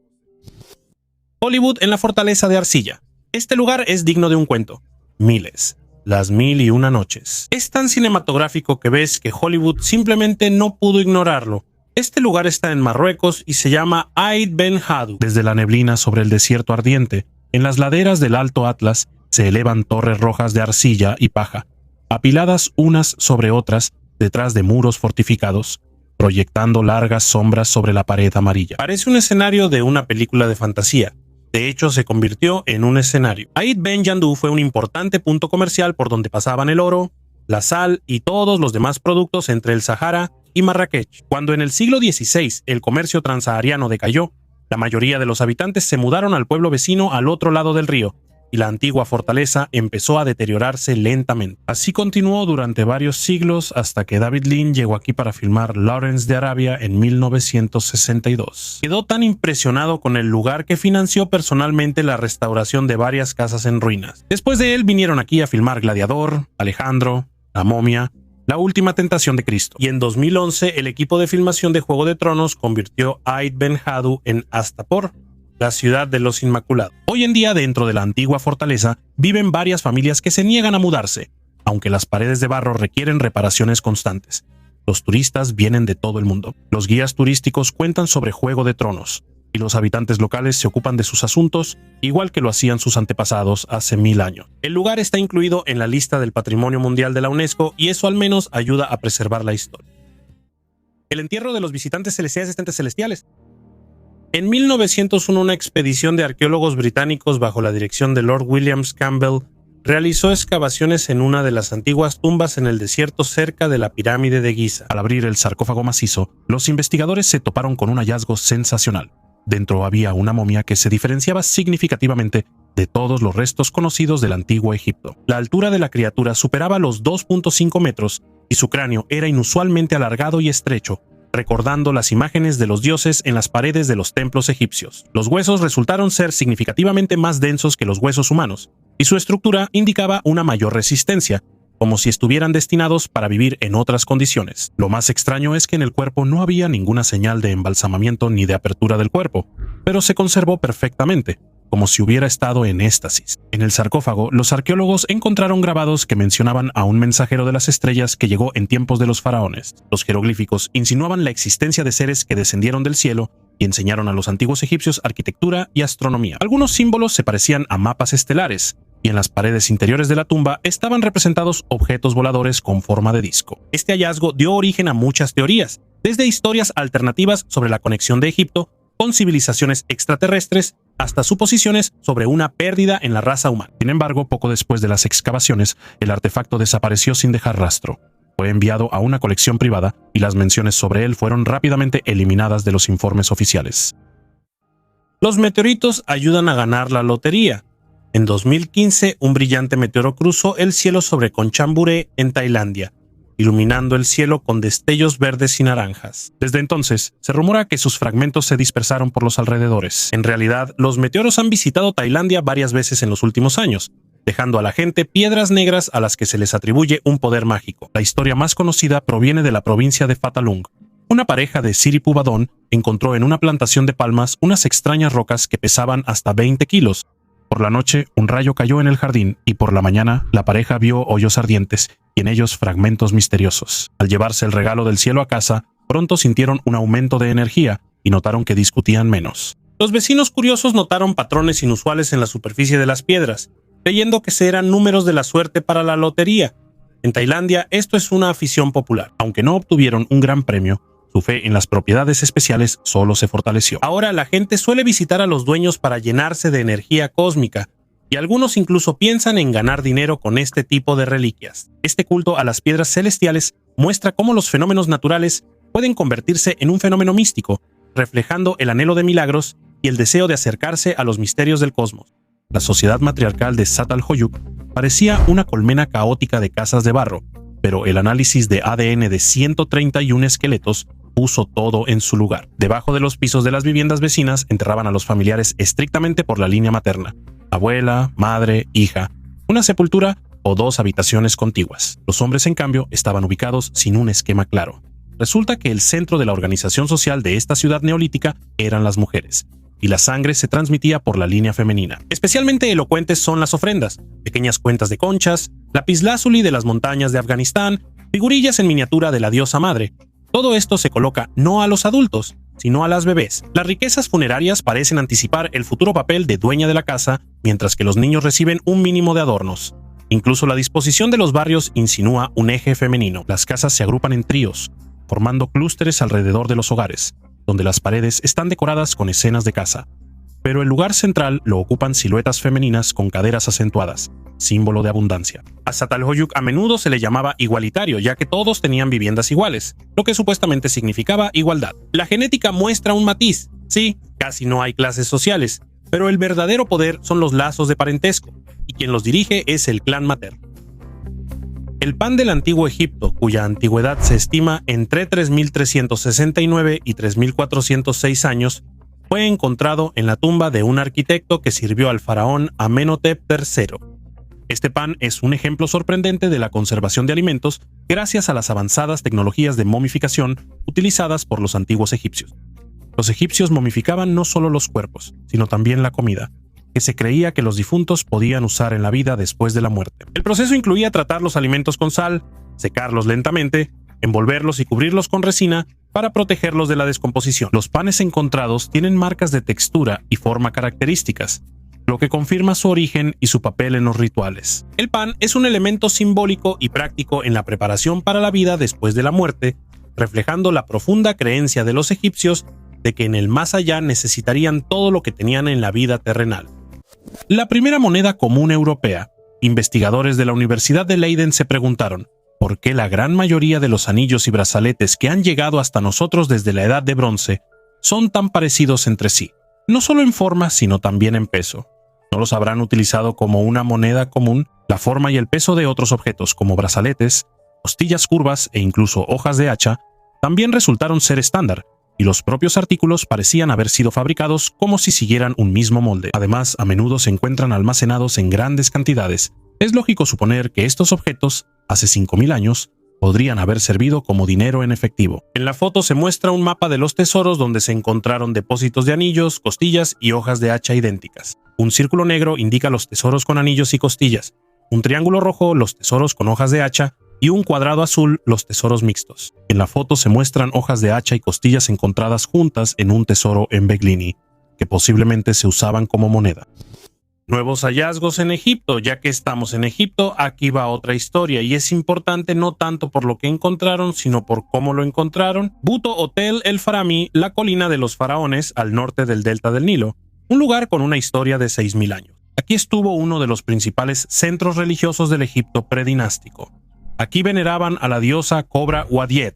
Hollywood en la fortaleza de arcilla. Este lugar es digno de un cuento. Miles. Las 1001 noches. Es tan cinematográfico que ves que Hollywood simplemente no pudo ignorarlo. Este lugar está en Marruecos y se llama Aït Ben Haddou. Desde la neblina sobre el desierto ardiente, en las laderas del Alto Atlas, se elevan torres rojas de arcilla y paja, apiladas unas sobre otras detrás de muros fortificados, proyectando largas sombras sobre la pared amarilla. Parece un escenario de una película de fantasía. De hecho, se convirtió en un escenario. Aït Ben Haddou fue un importante punto comercial por donde pasaban el oro, la sal y todos los demás productos entre el Sahara y Marrakech. Cuando en el siglo XVI el comercio transsahariano decayó, la mayoría de los habitantes se mudaron al pueblo vecino al otro lado del río, y la antigua fortaleza empezó a deteriorarse lentamente. Así continuó durante varios siglos hasta que David Lean llegó aquí para filmar Lawrence de Arabia en 1962. Quedó tan impresionado con el lugar que financió personalmente la restauración de varias casas en ruinas. Después de él vinieron aquí a filmar Gladiador, Alejandro, La momia, La última tentación de Cristo. Y en 2011 el equipo de filmación de Juego de Tronos convirtió Aït Ben Haddou en Astapor, la ciudad de los Inmaculados. Hoy en día, dentro de la antigua fortaleza, viven varias familias que se niegan a mudarse, aunque las paredes de barro requieren reparaciones constantes. Los turistas vienen de todo el mundo. Los guías turísticos cuentan sobre Juego de Tronos, y los habitantes locales se ocupan de sus asuntos, igual que lo hacían sus antepasados hace 1000 años. El lugar está incluido en la lista del Patrimonio Mundial de la UNESCO y eso al menos ayuda a preservar la historia. El entierro de los visitantes celestiales. En 1901, una expedición de arqueólogos británicos bajo la dirección de Lord William Campbell realizó excavaciones en una de las antiguas tumbas en el desierto cerca de la pirámide de Giza. Al abrir el sarcófago macizo, los investigadores se toparon con un hallazgo sensacional. Dentro había una momia que se diferenciaba significativamente de todos los restos conocidos del antiguo Egipto. La altura de la criatura superaba los 2.5 metros y su cráneo era inusualmente alargado y estrecho, recordando las imágenes de los dioses en las paredes de los templos egipcios. Los huesos resultaron ser significativamente más densos que los huesos humanos, y su estructura indicaba una mayor resistencia, como si estuvieran destinados para vivir en otras condiciones. Lo más extraño es que en el cuerpo no había ninguna señal de embalsamamiento ni de apertura del cuerpo, pero se conservó perfectamente, como si hubiera estado en éxtasis. En el sarcófago, los arqueólogos encontraron grabados que mencionaban a un mensajero de las estrellas que llegó en tiempos de los faraones. Los jeroglíficos insinuaban la existencia de seres que descendieron del cielo y enseñaron a los antiguos egipcios arquitectura y astronomía. Algunos símbolos se parecían a mapas estelares, y en las paredes interiores de la tumba estaban representados objetos voladores con forma de disco. Este hallazgo dio origen a muchas teorías, desde historias alternativas sobre la conexión de Egipto con civilizaciones extraterrestres hasta suposiciones sobre una pérdida en la raza humana. Sin embargo, poco después de las excavaciones, el artefacto desapareció sin dejar rastro. Fue enviado a una colección privada y las menciones sobre él fueron rápidamente eliminadas de los informes oficiales. Los meteoritos ayudan a ganar la lotería. En 2015, un brillante meteoro cruzó el cielo sobre Conchanburé, en Tailandia, iluminando el cielo con destellos verdes y naranjas. Desde entonces, se rumora que sus fragmentos se dispersaron por los alrededores. En realidad, los meteoros han visitado Tailandia varias veces en los últimos años, dejando a la gente piedras negras a las que se les atribuye un poder mágico. La historia más conocida proviene de la provincia de Phra Thong. Una pareja de Siripubadón encontró en una plantación de palmas unas extrañas rocas que pesaban hasta 20 kilos. Por la noche, un rayo cayó en el jardín y por la mañana, la pareja vio hoyos ardientes y en ellos fragmentos misteriosos. Al llevarse el regalo del cielo a casa, pronto sintieron un aumento de energía y notaron que discutían menos. Los vecinos curiosos notaron patrones inusuales en la superficie de las piedras, creyendo que eran números de la suerte para la lotería. En Tailandia, esto es una afición popular. Aunque no obtuvieron un gran premio, su fe en las propiedades especiales solo se fortaleció. Ahora la gente suele visitar a los dueños para llenarse de energía cósmica, y algunos incluso piensan en ganar dinero con este tipo de reliquias. Este culto a las piedras celestiales muestra cómo los fenómenos naturales pueden convertirse en un fenómeno místico, reflejando el anhelo de milagros y el deseo de acercarse a los misterios del cosmos. La sociedad matriarcal de Zat al-Hoyuk parecía una colmena caótica de casas de barro, pero el análisis de ADN de 131 esqueletos puso todo en su lugar. Debajo de los pisos de las viviendas vecinas enterraban a los familiares estrictamente por la línea materna: abuela, madre, hija, una sepultura o dos habitaciones contiguas. Los hombres, en cambio, estaban ubicados sin un esquema claro. Resulta que el centro de la organización social de esta ciudad neolítica eran las mujeres, y la sangre se transmitía por la línea femenina. Especialmente elocuentes son las ofrendas: pequeñas cuentas de conchas, lapislázuli de las montañas de Afganistán, figurillas en miniatura de la diosa madre. Todo esto se coloca no a los adultos, sino a las bebés. Las riquezas funerarias parecen anticipar el futuro papel de dueña de la casa, mientras que los niños reciben un mínimo de adornos. Incluso la disposición de los barrios insinúa un eje femenino. Las casas se agrupan en tríos, formando clústeres alrededor de los hogares, donde las paredes están decoradas con escenas de caza. Pero el lugar central lo ocupan siluetas femeninas con caderas acentuadas, símbolo de abundancia. A Zat al-Hoyuk a menudo se le llamaba igualitario, ya que todos tenían viviendas iguales, lo que supuestamente significaba igualdad. La genética muestra un matiz. Sí, casi no hay clases sociales, pero el verdadero poder son los lazos de parentesco, y quien los dirige es el clan materno. El pan del antiguo Egipto, cuya antigüedad se estima entre 3.369 y 3.406 años, fue encontrado en la tumba de un arquitecto que sirvió al faraón Amenhotep III. Este pan es un ejemplo sorprendente de la conservación de alimentos gracias a las avanzadas tecnologías de momificación utilizadas por los antiguos egipcios. Los egipcios momificaban no solo los cuerpos, sino también la comida, que se creía que los difuntos podían usar en la vida después de la muerte. El proceso incluía tratar los alimentos con sal, secarlos lentamente, envolverlos y cubrirlos con resina para protegerlos de la descomposición. Los panes encontrados tienen marcas de textura y forma características, lo que confirma su origen y su papel en los rituales. El pan es un elemento simbólico y práctico en la preparación para la vida después de la muerte, reflejando la profunda creencia de los egipcios de que en el más allá necesitarían todo lo que tenían en la vida terrenal. La primera moneda común europea. Investigadores de la Universidad de Leiden se preguntaron por qué la gran mayoría de los anillos y brazaletes que han llegado hasta nosotros desde la Edad de Bronce son tan parecidos entre sí, no solo en forma sino también en peso. ¿No los habrán utilizado como una moneda común? La forma y el peso de otros objetos como brazaletes, costillas curvas e incluso hojas de hacha también resultaron ser estándar, y los propios artículos parecían haber sido fabricados como si siguieran un mismo molde. Además, a menudo se encuentran almacenados en grandes cantidades. Es lógico suponer que estos objetos, hace 5.000 años, podrían haber servido como dinero en efectivo. En la foto se muestra un mapa de los tesoros donde se encontraron depósitos de anillos, costillas y hojas de hacha idénticas. Un círculo negro indica los tesoros con anillos y costillas, un triángulo rojo los tesoros con hojas de hacha y un cuadrado azul los tesoros mixtos. En la foto se muestran hojas de hacha y costillas encontradas juntas en un tesoro en Beglini, que posiblemente se usaban como moneda. Nuevos hallazgos en Egipto. Ya que estamos en Egipto, aquí va otra historia, y es importante no tanto por lo que encontraron, sino por cómo lo encontraron. Buto Hotel El Farami, la colina de los faraones al norte del delta del Nilo, un lugar con una historia de 6.000 años. Aquí estuvo uno de los principales centros religiosos del Egipto predinástico. Aquí veneraban a la diosa cobra Wadiet,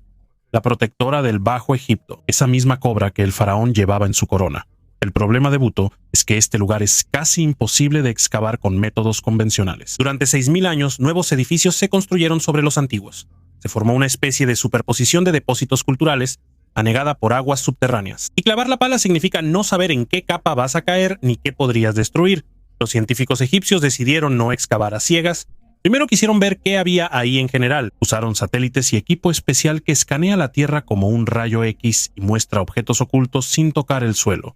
la protectora del Bajo Egipto, esa misma cobra que el faraón llevaba en su corona. El problema de Buto es que este lugar es casi imposible de excavar con métodos convencionales. Durante 6.000 años, nuevos edificios se construyeron sobre los antiguos. Se formó una especie de superposición de depósitos culturales, anegada por aguas subterráneas. Y clavar la pala significa no saber en qué capa vas a caer ni qué podrías destruir. Los científicos egipcios decidieron no excavar a ciegas. Primero quisieron ver qué había ahí en general. Usaron satélites y equipo especial que escanea la Tierra como un rayo X y muestra objetos ocultos sin tocar el suelo.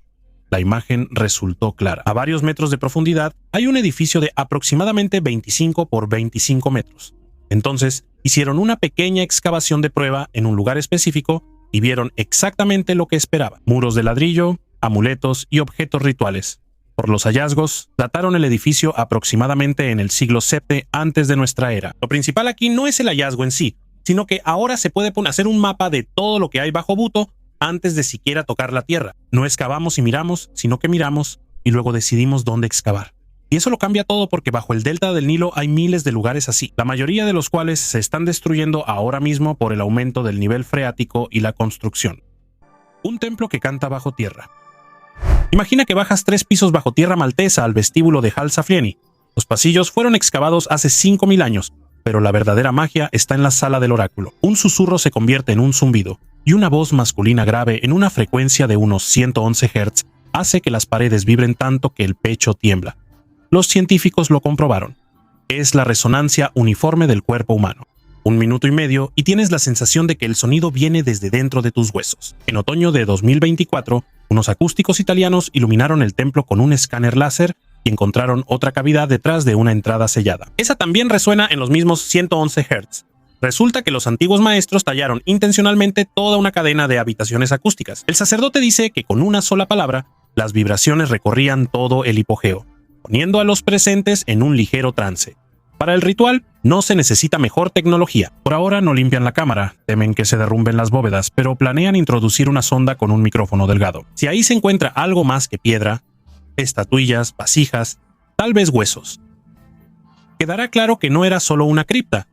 La imagen resultó clara. A varios metros de profundidad hay un edificio de aproximadamente 25 por 25 metros. Entonces, hicieron una pequeña excavación de prueba en un lugar específico y vieron exactamente lo que esperaban: muros de ladrillo, amuletos y objetos rituales. Por los hallazgos, dataron el edificio aproximadamente en el siglo VII antes de nuestra era. Lo principal aquí no es el hallazgo en sí, sino que ahora se puede hacer un mapa de todo lo que hay bajo Buto antes de siquiera tocar la tierra. No excavamos y miramos, sino que miramos y luego decidimos dónde excavar. Y eso lo cambia todo porque bajo el delta del Nilo hay miles de lugares así, la mayoría de los cuales se están destruyendo ahora mismo por el aumento del nivel freático y la construcción. Un templo que canta bajo tierra. Imagina que bajas 3 pisos bajo tierra maltesa al vestíbulo de Hal Saflieni. Los pasillos fueron excavados hace 5.000 años, pero la verdadera magia está en la sala del oráculo. Un susurro se convierte en un zumbido, y una voz masculina grave en una frecuencia de unos 111 Hz hace que las paredes vibren tanto que el pecho tiembla. Los científicos lo comprobaron. Es la resonancia uniforme del cuerpo humano. 1 minuto y medio y tienes la sensación de que el sonido viene desde dentro de tus huesos. En otoño de 2024, unos acústicos italianos iluminaron el templo con un escáner láser y encontraron otra cavidad detrás de una entrada sellada. Esa también resuena en los mismos 111 Hz. Resulta que los antiguos maestros tallaron intencionalmente toda una cadena de habitaciones acústicas. El sacerdote dice que con una sola palabra, las vibraciones recorrían todo el hipogeo, poniendo a los presentes en un ligero trance. Para el ritual no se necesita mejor tecnología. Por ahora no limpian la cámara, temen que se derrumben las bóvedas, pero planean introducir una sonda con un micrófono delgado. Si ahí se encuentra algo más que piedra, estatuillas, vasijas, tal vez huesos, quedará claro que no era solo una cripta,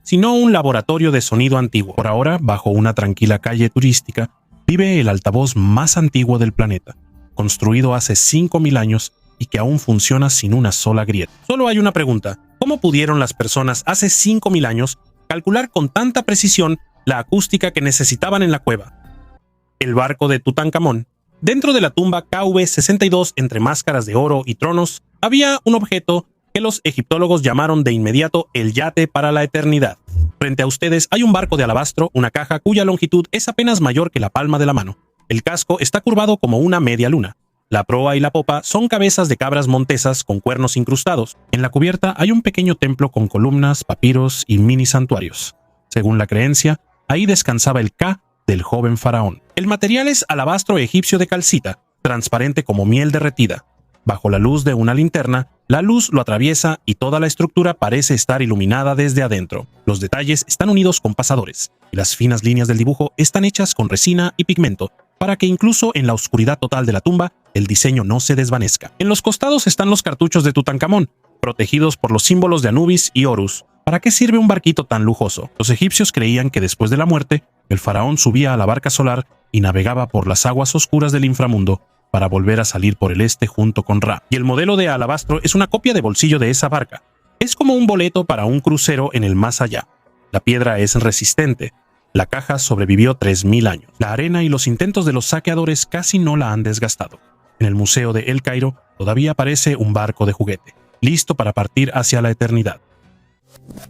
sino un laboratorio de sonido antiguo. Por ahora, bajo una tranquila calle turística, vive el altavoz más antiguo del planeta, construido hace 5.000 años y que aún funciona sin una sola grieta. Solo hay una pregunta: ¿cómo pudieron las personas hace 5.000 años calcular con tanta precisión la acústica que necesitaban en la cueva? El barco de Tutankamón. Dentro de la tumba KV-62, entre máscaras de oro y tronos, había un objeto que los egiptólogos llamaron de inmediato el yate para la eternidad. Frente a ustedes hay un barco de alabastro, una caja cuya longitud es apenas mayor que la palma de la mano. El casco está curvado como una media luna. La proa y la popa son cabezas de cabras montesas con cuernos incrustados. En la cubierta hay un pequeño templo con columnas, papiros y mini santuarios. Según la creencia, ahí descansaba el Ka del joven faraón. El material es alabastro egipcio de calcita, transparente como miel derretida. Bajo la luz de una linterna, la luz lo atraviesa y toda la estructura parece estar iluminada desde adentro. Los detalles están unidos con pasadores, y las finas líneas del dibujo están hechas con resina y pigmento, para que incluso en la oscuridad total de la tumba, el diseño no se desvanezca. En los costados están los cartuchos de Tutankamón, protegidos por los símbolos de Anubis y Horus. ¿Para qué sirve un barquito tan lujoso? Los egipcios creían que después de la muerte, el faraón subía a la barca solar y navegaba por las aguas oscuras del inframundo para volver a salir por el este junto con Ra. Y el modelo de alabastro es una copia de bolsillo de esa barca. Es como un boleto para un crucero en el más allá. La piedra es resistente. La caja sobrevivió 3000 años. La arena y los intentos de los saqueadores casi no la han desgastado. En el Museo de El Cairo todavía aparece un barco de juguete, listo para partir hacia la eternidad.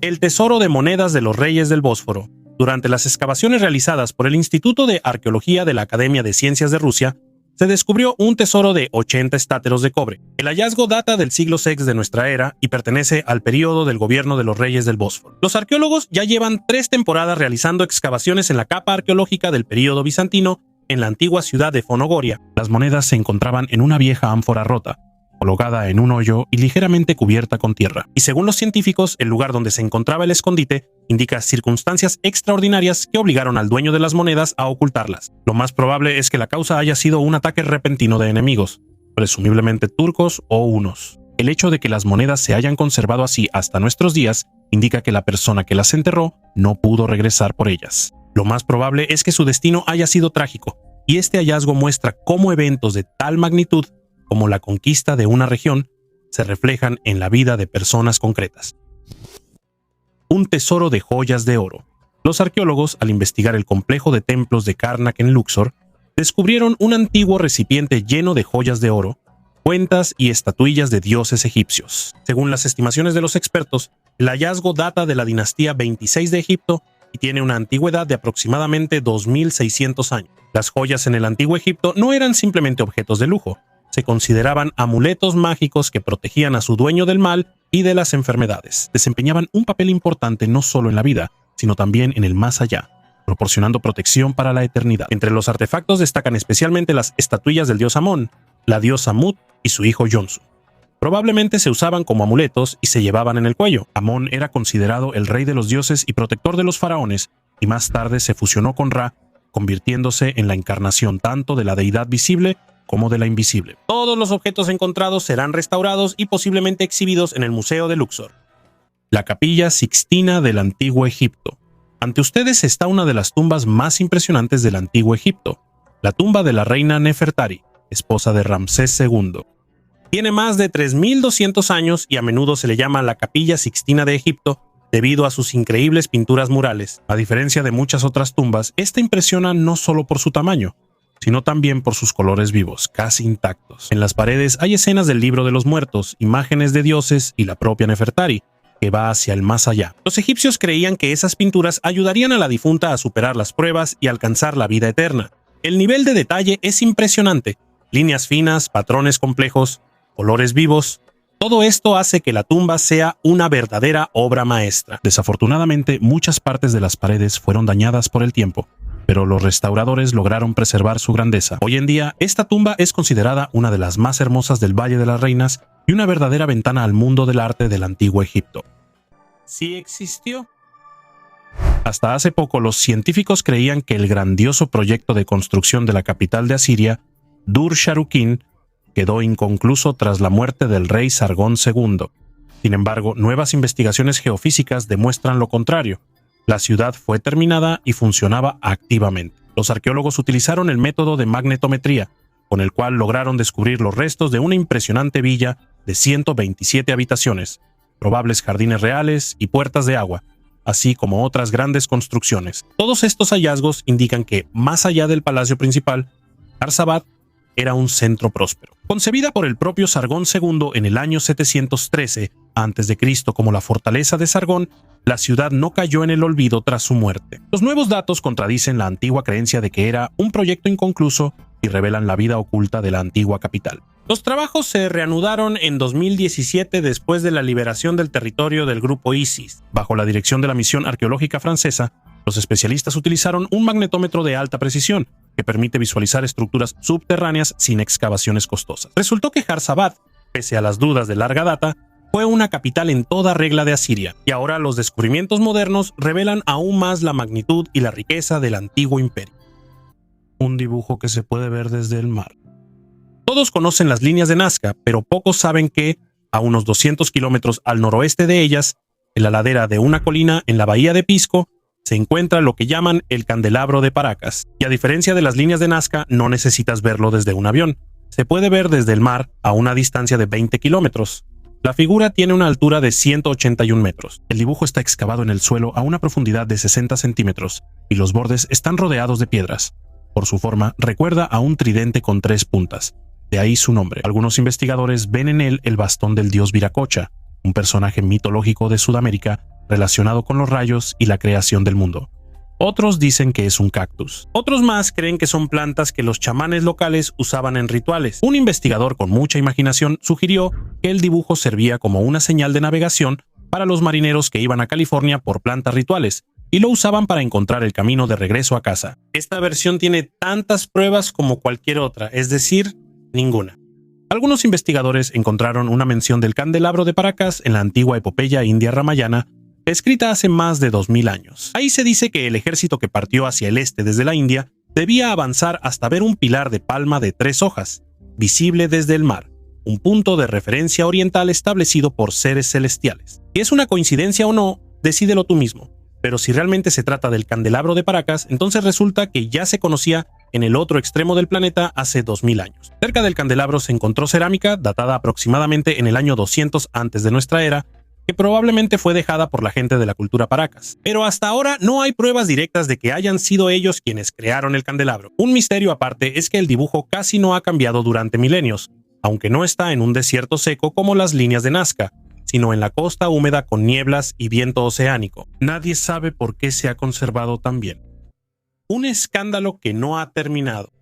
El tesoro de monedas de los reyes del Bósforo. Durante las excavaciones realizadas por el Instituto de Arqueología de la Academia de Ciencias de Rusia, se descubrió un tesoro de 80 estáteros de cobre. El hallazgo data del siglo VI de nuestra era y pertenece al período del gobierno de los reyes del Bósforo. Los arqueólogos ya llevan 3 temporadas realizando excavaciones en la capa arqueológica del período bizantino en la antigua ciudad de Fonogoria. Las monedas se encontraban en una vieja ánfora rota, colocada en un hoyo y ligeramente cubierta con tierra. Y según los científicos, el lugar donde se encontraba el escondite indica circunstancias extraordinarias que obligaron al dueño de las monedas a ocultarlas. Lo más probable es que la causa haya sido un ataque repentino de enemigos, presumiblemente turcos o hunos. El hecho de que las monedas se hayan conservado así hasta nuestros días indica que la persona que las enterró no pudo regresar por ellas. Lo más probable es que su destino haya sido trágico, y este hallazgo muestra cómo eventos de tal magnitud como la conquista de una región se reflejan en la vida de personas concretas. Un tesoro de joyas de oro. Los arqueólogos, al investigar el complejo de templos de Karnak en Luxor, descubrieron un antiguo recipiente lleno de joyas de oro, cuentas y estatuillas de dioses egipcios. Según las estimaciones de los expertos, el hallazgo data de la dinastía 26 de Egipto y tiene una antigüedad de aproximadamente 2600 años. Las joyas en el antiguo Egipto no eran simplemente objetos de lujo, se consideraban amuletos mágicos que protegían a su dueño del mal y de las enfermedades. Desempeñaban un papel importante no solo en la vida, sino también en el más allá, proporcionando protección para la eternidad. Entre los artefactos destacan especialmente las estatuillas del dios Amón, la diosa Mut y su hijo Yonsu. Probablemente se usaban como amuletos y se llevaban en el cuello. Amón era considerado el rey de los dioses y protector de los faraones, y más tarde se fusionó con Ra, convirtiéndose en la encarnación tanto de la deidad visible como de la invisible. Todos los objetos encontrados serán restaurados y posiblemente exhibidos en el Museo de Luxor. La Capilla Sixtina del Antiguo Egipto. Ante ustedes está una de las tumbas más impresionantes del Antiguo Egipto, la tumba de la reina Nefertari, esposa de Ramsés II. Tiene más de 3200 años y a menudo se le llama la Capilla Sixtina de Egipto debido a sus increíbles pinturas murales. A diferencia de muchas otras tumbas, esta impresiona no solo por su tamaño, sino también por sus colores vivos, casi intactos. En las paredes hay escenas del libro de los muertos, imágenes de dioses y la propia Nefertari, que va hacia el más allá. Los egipcios creían que esas pinturas ayudarían a la difunta a superar las pruebas y alcanzar la vida eterna. El nivel de detalle es impresionante. Líneas finas, patrones complejos, colores vivos. Todo esto hace que la tumba sea una verdadera obra maestra. Desafortunadamente, muchas partes de las paredes fueron dañadas por el tiempo, pero los restauradores lograron preservar su grandeza. Hoy en día, esta tumba es considerada una de las más hermosas del Valle de las Reinas y una verdadera ventana al mundo del arte del Antiguo Egipto. ¿Sí existió? Hasta hace poco, los científicos creían que el grandioso proyecto de construcción de la capital de Asiria, Dur-Sharrukin, quedó inconcluso tras la muerte del rey Sargón II. Sin embargo, nuevas investigaciones geofísicas demuestran lo contrario. La ciudad fue terminada y funcionaba activamente. Los arqueólogos utilizaron el método de magnetometría, con el cual lograron descubrir los restos de una impresionante villa de 127 habitaciones, probables jardines reales y puertas de agua, así como otras grandes construcciones. Todos estos hallazgos indican que, más allá del palacio principal, Arsabad era un centro próspero. Concebida por el propio Sargón II en el año 713 a.C. como la fortaleza de Sargón, la ciudad no cayó en el olvido tras su muerte. Los nuevos datos contradicen la antigua creencia de que era un proyecto inconcluso y revelan la vida oculta de la antigua capital. Los trabajos se reanudaron en 2017 después de la liberación del territorio del grupo ISIS. Bajo la dirección de la misión arqueológica francesa, los especialistas utilizaron un magnetómetro de alta precisión que permite visualizar estructuras subterráneas sin excavaciones costosas. Resultó que Jarzabad, pese a las dudas de larga data, fue una capital en toda regla de Asiria, y ahora los descubrimientos modernos revelan aún más la magnitud y la riqueza del antiguo imperio. Un dibujo que se puede ver desde el mar. Todos conocen las líneas de Nazca, pero pocos saben que, a unos 200 kilómetros al noroeste de ellas, en la ladera de una colina en la bahía de Pisco, se encuentra lo que llaman el Candelabro de Paracas, y a diferencia de las líneas de Nazca, no necesitas verlo desde un avión. Se puede ver desde el mar a una distancia de 20 kilómetros. La figura tiene una altura de 181 metros. El dibujo está excavado en el suelo a una profundidad de 60 centímetros, y los bordes están rodeados de piedras. Por su forma, recuerda a un tridente con 3 puntas. De ahí su nombre. Algunos investigadores ven en él el bastón del dios Viracocha, un personaje mitológico de Sudamérica relacionado con los rayos y la creación del mundo. Otros dicen que es un cactus. Otros más creen que son plantas que los chamanes locales usaban en rituales. Un investigador con mucha imaginación sugirió que el dibujo servía como una señal de navegación para los marineros que iban a California por plantas rituales, y lo usaban para encontrar el camino de regreso a casa. Esta versión tiene tantas pruebas como cualquier otra, es decir, ninguna. Algunos investigadores encontraron una mención del Candelabro de Paracas en la antigua epopeya india Ramayana, escrita hace más de 2000 años. Ahí se dice que el ejército que partió hacia el este desde la India debía avanzar hasta ver un pilar de palma de 3 hojas, visible desde el mar, un punto de referencia oriental establecido por seres celestiales. Si es una coincidencia o no, decídelo tú mismo. Pero si realmente se trata del Candelabro de Paracas, entonces resulta que ya se conocía en el otro extremo del planeta hace 2000 años. Cerca del candelabro se encontró cerámica datada aproximadamente en el año 200 antes de nuestra era, que probablemente fue dejada por la gente de la cultura Paracas. Pero hasta ahora no hay pruebas directas de que hayan sido ellos quienes crearon el candelabro. Un misterio aparte es que el dibujo casi no ha cambiado durante milenios, aunque no está en un desierto seco como las líneas de Nazca, sino en la costa húmeda con nieblas y viento oceánico. Nadie sabe por qué se ha conservado tan bien. Un escándalo que no ha terminado.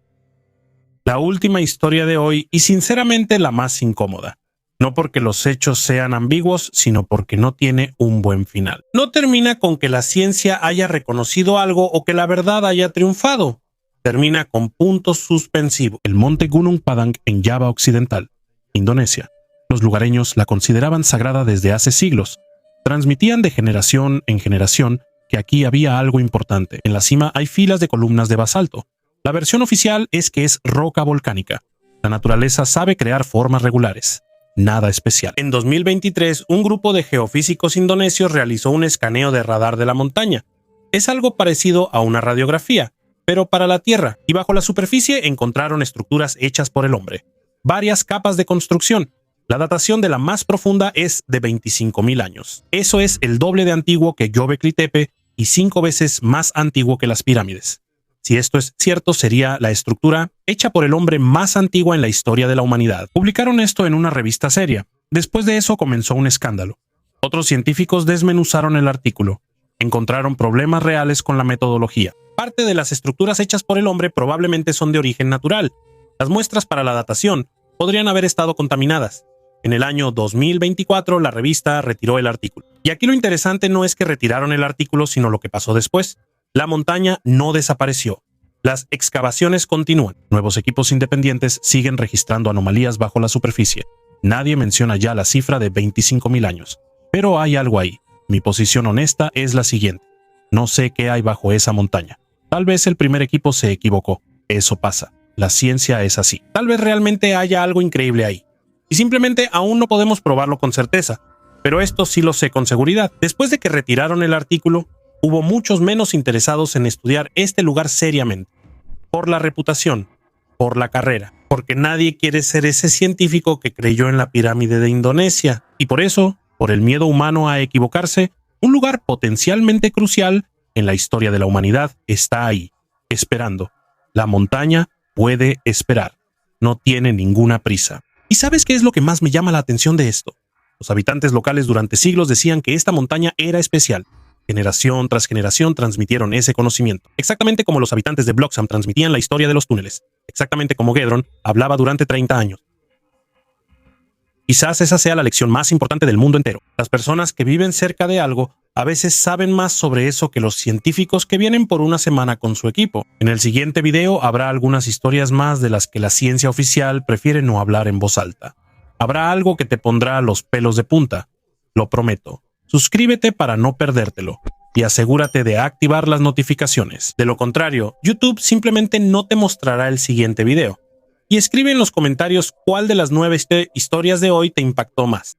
La última historia de hoy y sinceramente la más incómoda. No porque los hechos sean ambiguos, sino porque no tiene un buen final. No termina con que la ciencia haya reconocido algo o que la verdad haya triunfado. Termina con puntos suspensivos. El monte Gunung Padang en Java Occidental, Indonesia. Los lugareños la consideraban sagrada desde hace siglos. Transmitían de generación en generación que aquí había algo importante. En la cima hay filas de columnas de basalto. La versión oficial es que es roca volcánica. La naturaleza sabe crear formas regulares. Nada especial. En 2023, un grupo de geofísicos indonesios realizó un escaneo de radar de la montaña. Es algo parecido a una radiografía, pero para la Tierra, y bajo la superficie encontraron estructuras hechas por el hombre. Varias capas de construcción. La datación de la más profunda es de 25.000 años. Eso es el doble de antiguo que Göbekli Tepe y 5 veces más antiguo que las pirámides. Si esto es cierto, sería la estructura hecha por el hombre más antigua en la historia de la humanidad. Publicaron esto en una revista seria. Después de eso comenzó un escándalo. Otros científicos desmenuzaron el artículo. Encontraron problemas reales con la metodología. Parte de las estructuras hechas por el hombre probablemente son de origen natural. Las muestras para la datación podrían haber estado contaminadas. En el año 2024, la revista retiró el artículo. Y aquí lo interesante no es que retiraron el artículo, sino lo que pasó después. La montaña no desapareció. Las excavaciones continúan. Nuevos equipos independientes siguen registrando anomalías bajo la superficie. Nadie menciona ya la cifra de 25.000 años. Pero hay algo ahí. Mi posición honesta es la siguiente. No sé qué hay bajo esa montaña. Tal vez el primer equipo se equivocó. Eso pasa. La ciencia es así. Tal vez realmente haya algo increíble ahí. Y simplemente aún no podemos probarlo con certeza. Pero esto sí lo sé con seguridad. Después de que retiraron el artículo, hubo muchos menos interesados en estudiar este lugar seriamente. Por la reputación, por la carrera, porque nadie quiere ser ese científico que creyó en la pirámide de Indonesia. Y por eso, por el miedo humano a equivocarse, un lugar potencialmente crucial en la historia de la humanidad está ahí, esperando. La montaña puede esperar. No tiene ninguna prisa. ¿Y sabes qué es lo que más me llama la atención de esto? Los habitantes locales durante siglos decían que esta montaña era especial. Generación tras generación transmitieron ese conocimiento. Exactamente como los habitantes de Bloxham transmitían la historia de los túneles. Exactamente como Gedron hablaba durante 30 años. Quizás esa sea la lección más importante del mundo entero. Las personas que viven cerca de algo a veces saben más sobre eso que los científicos que vienen por una semana con su equipo. En el siguiente video habrá algunas historias más de las que la ciencia oficial prefiere no hablar en voz alta. Habrá algo que te pondrá los pelos de punta, lo prometo. Suscríbete para no perdértelo y asegúrate de activar las notificaciones. De lo contrario, YouTube simplemente no te mostrará el siguiente video. Y escribe en los comentarios cuál de las 9 historias de hoy te impactó más.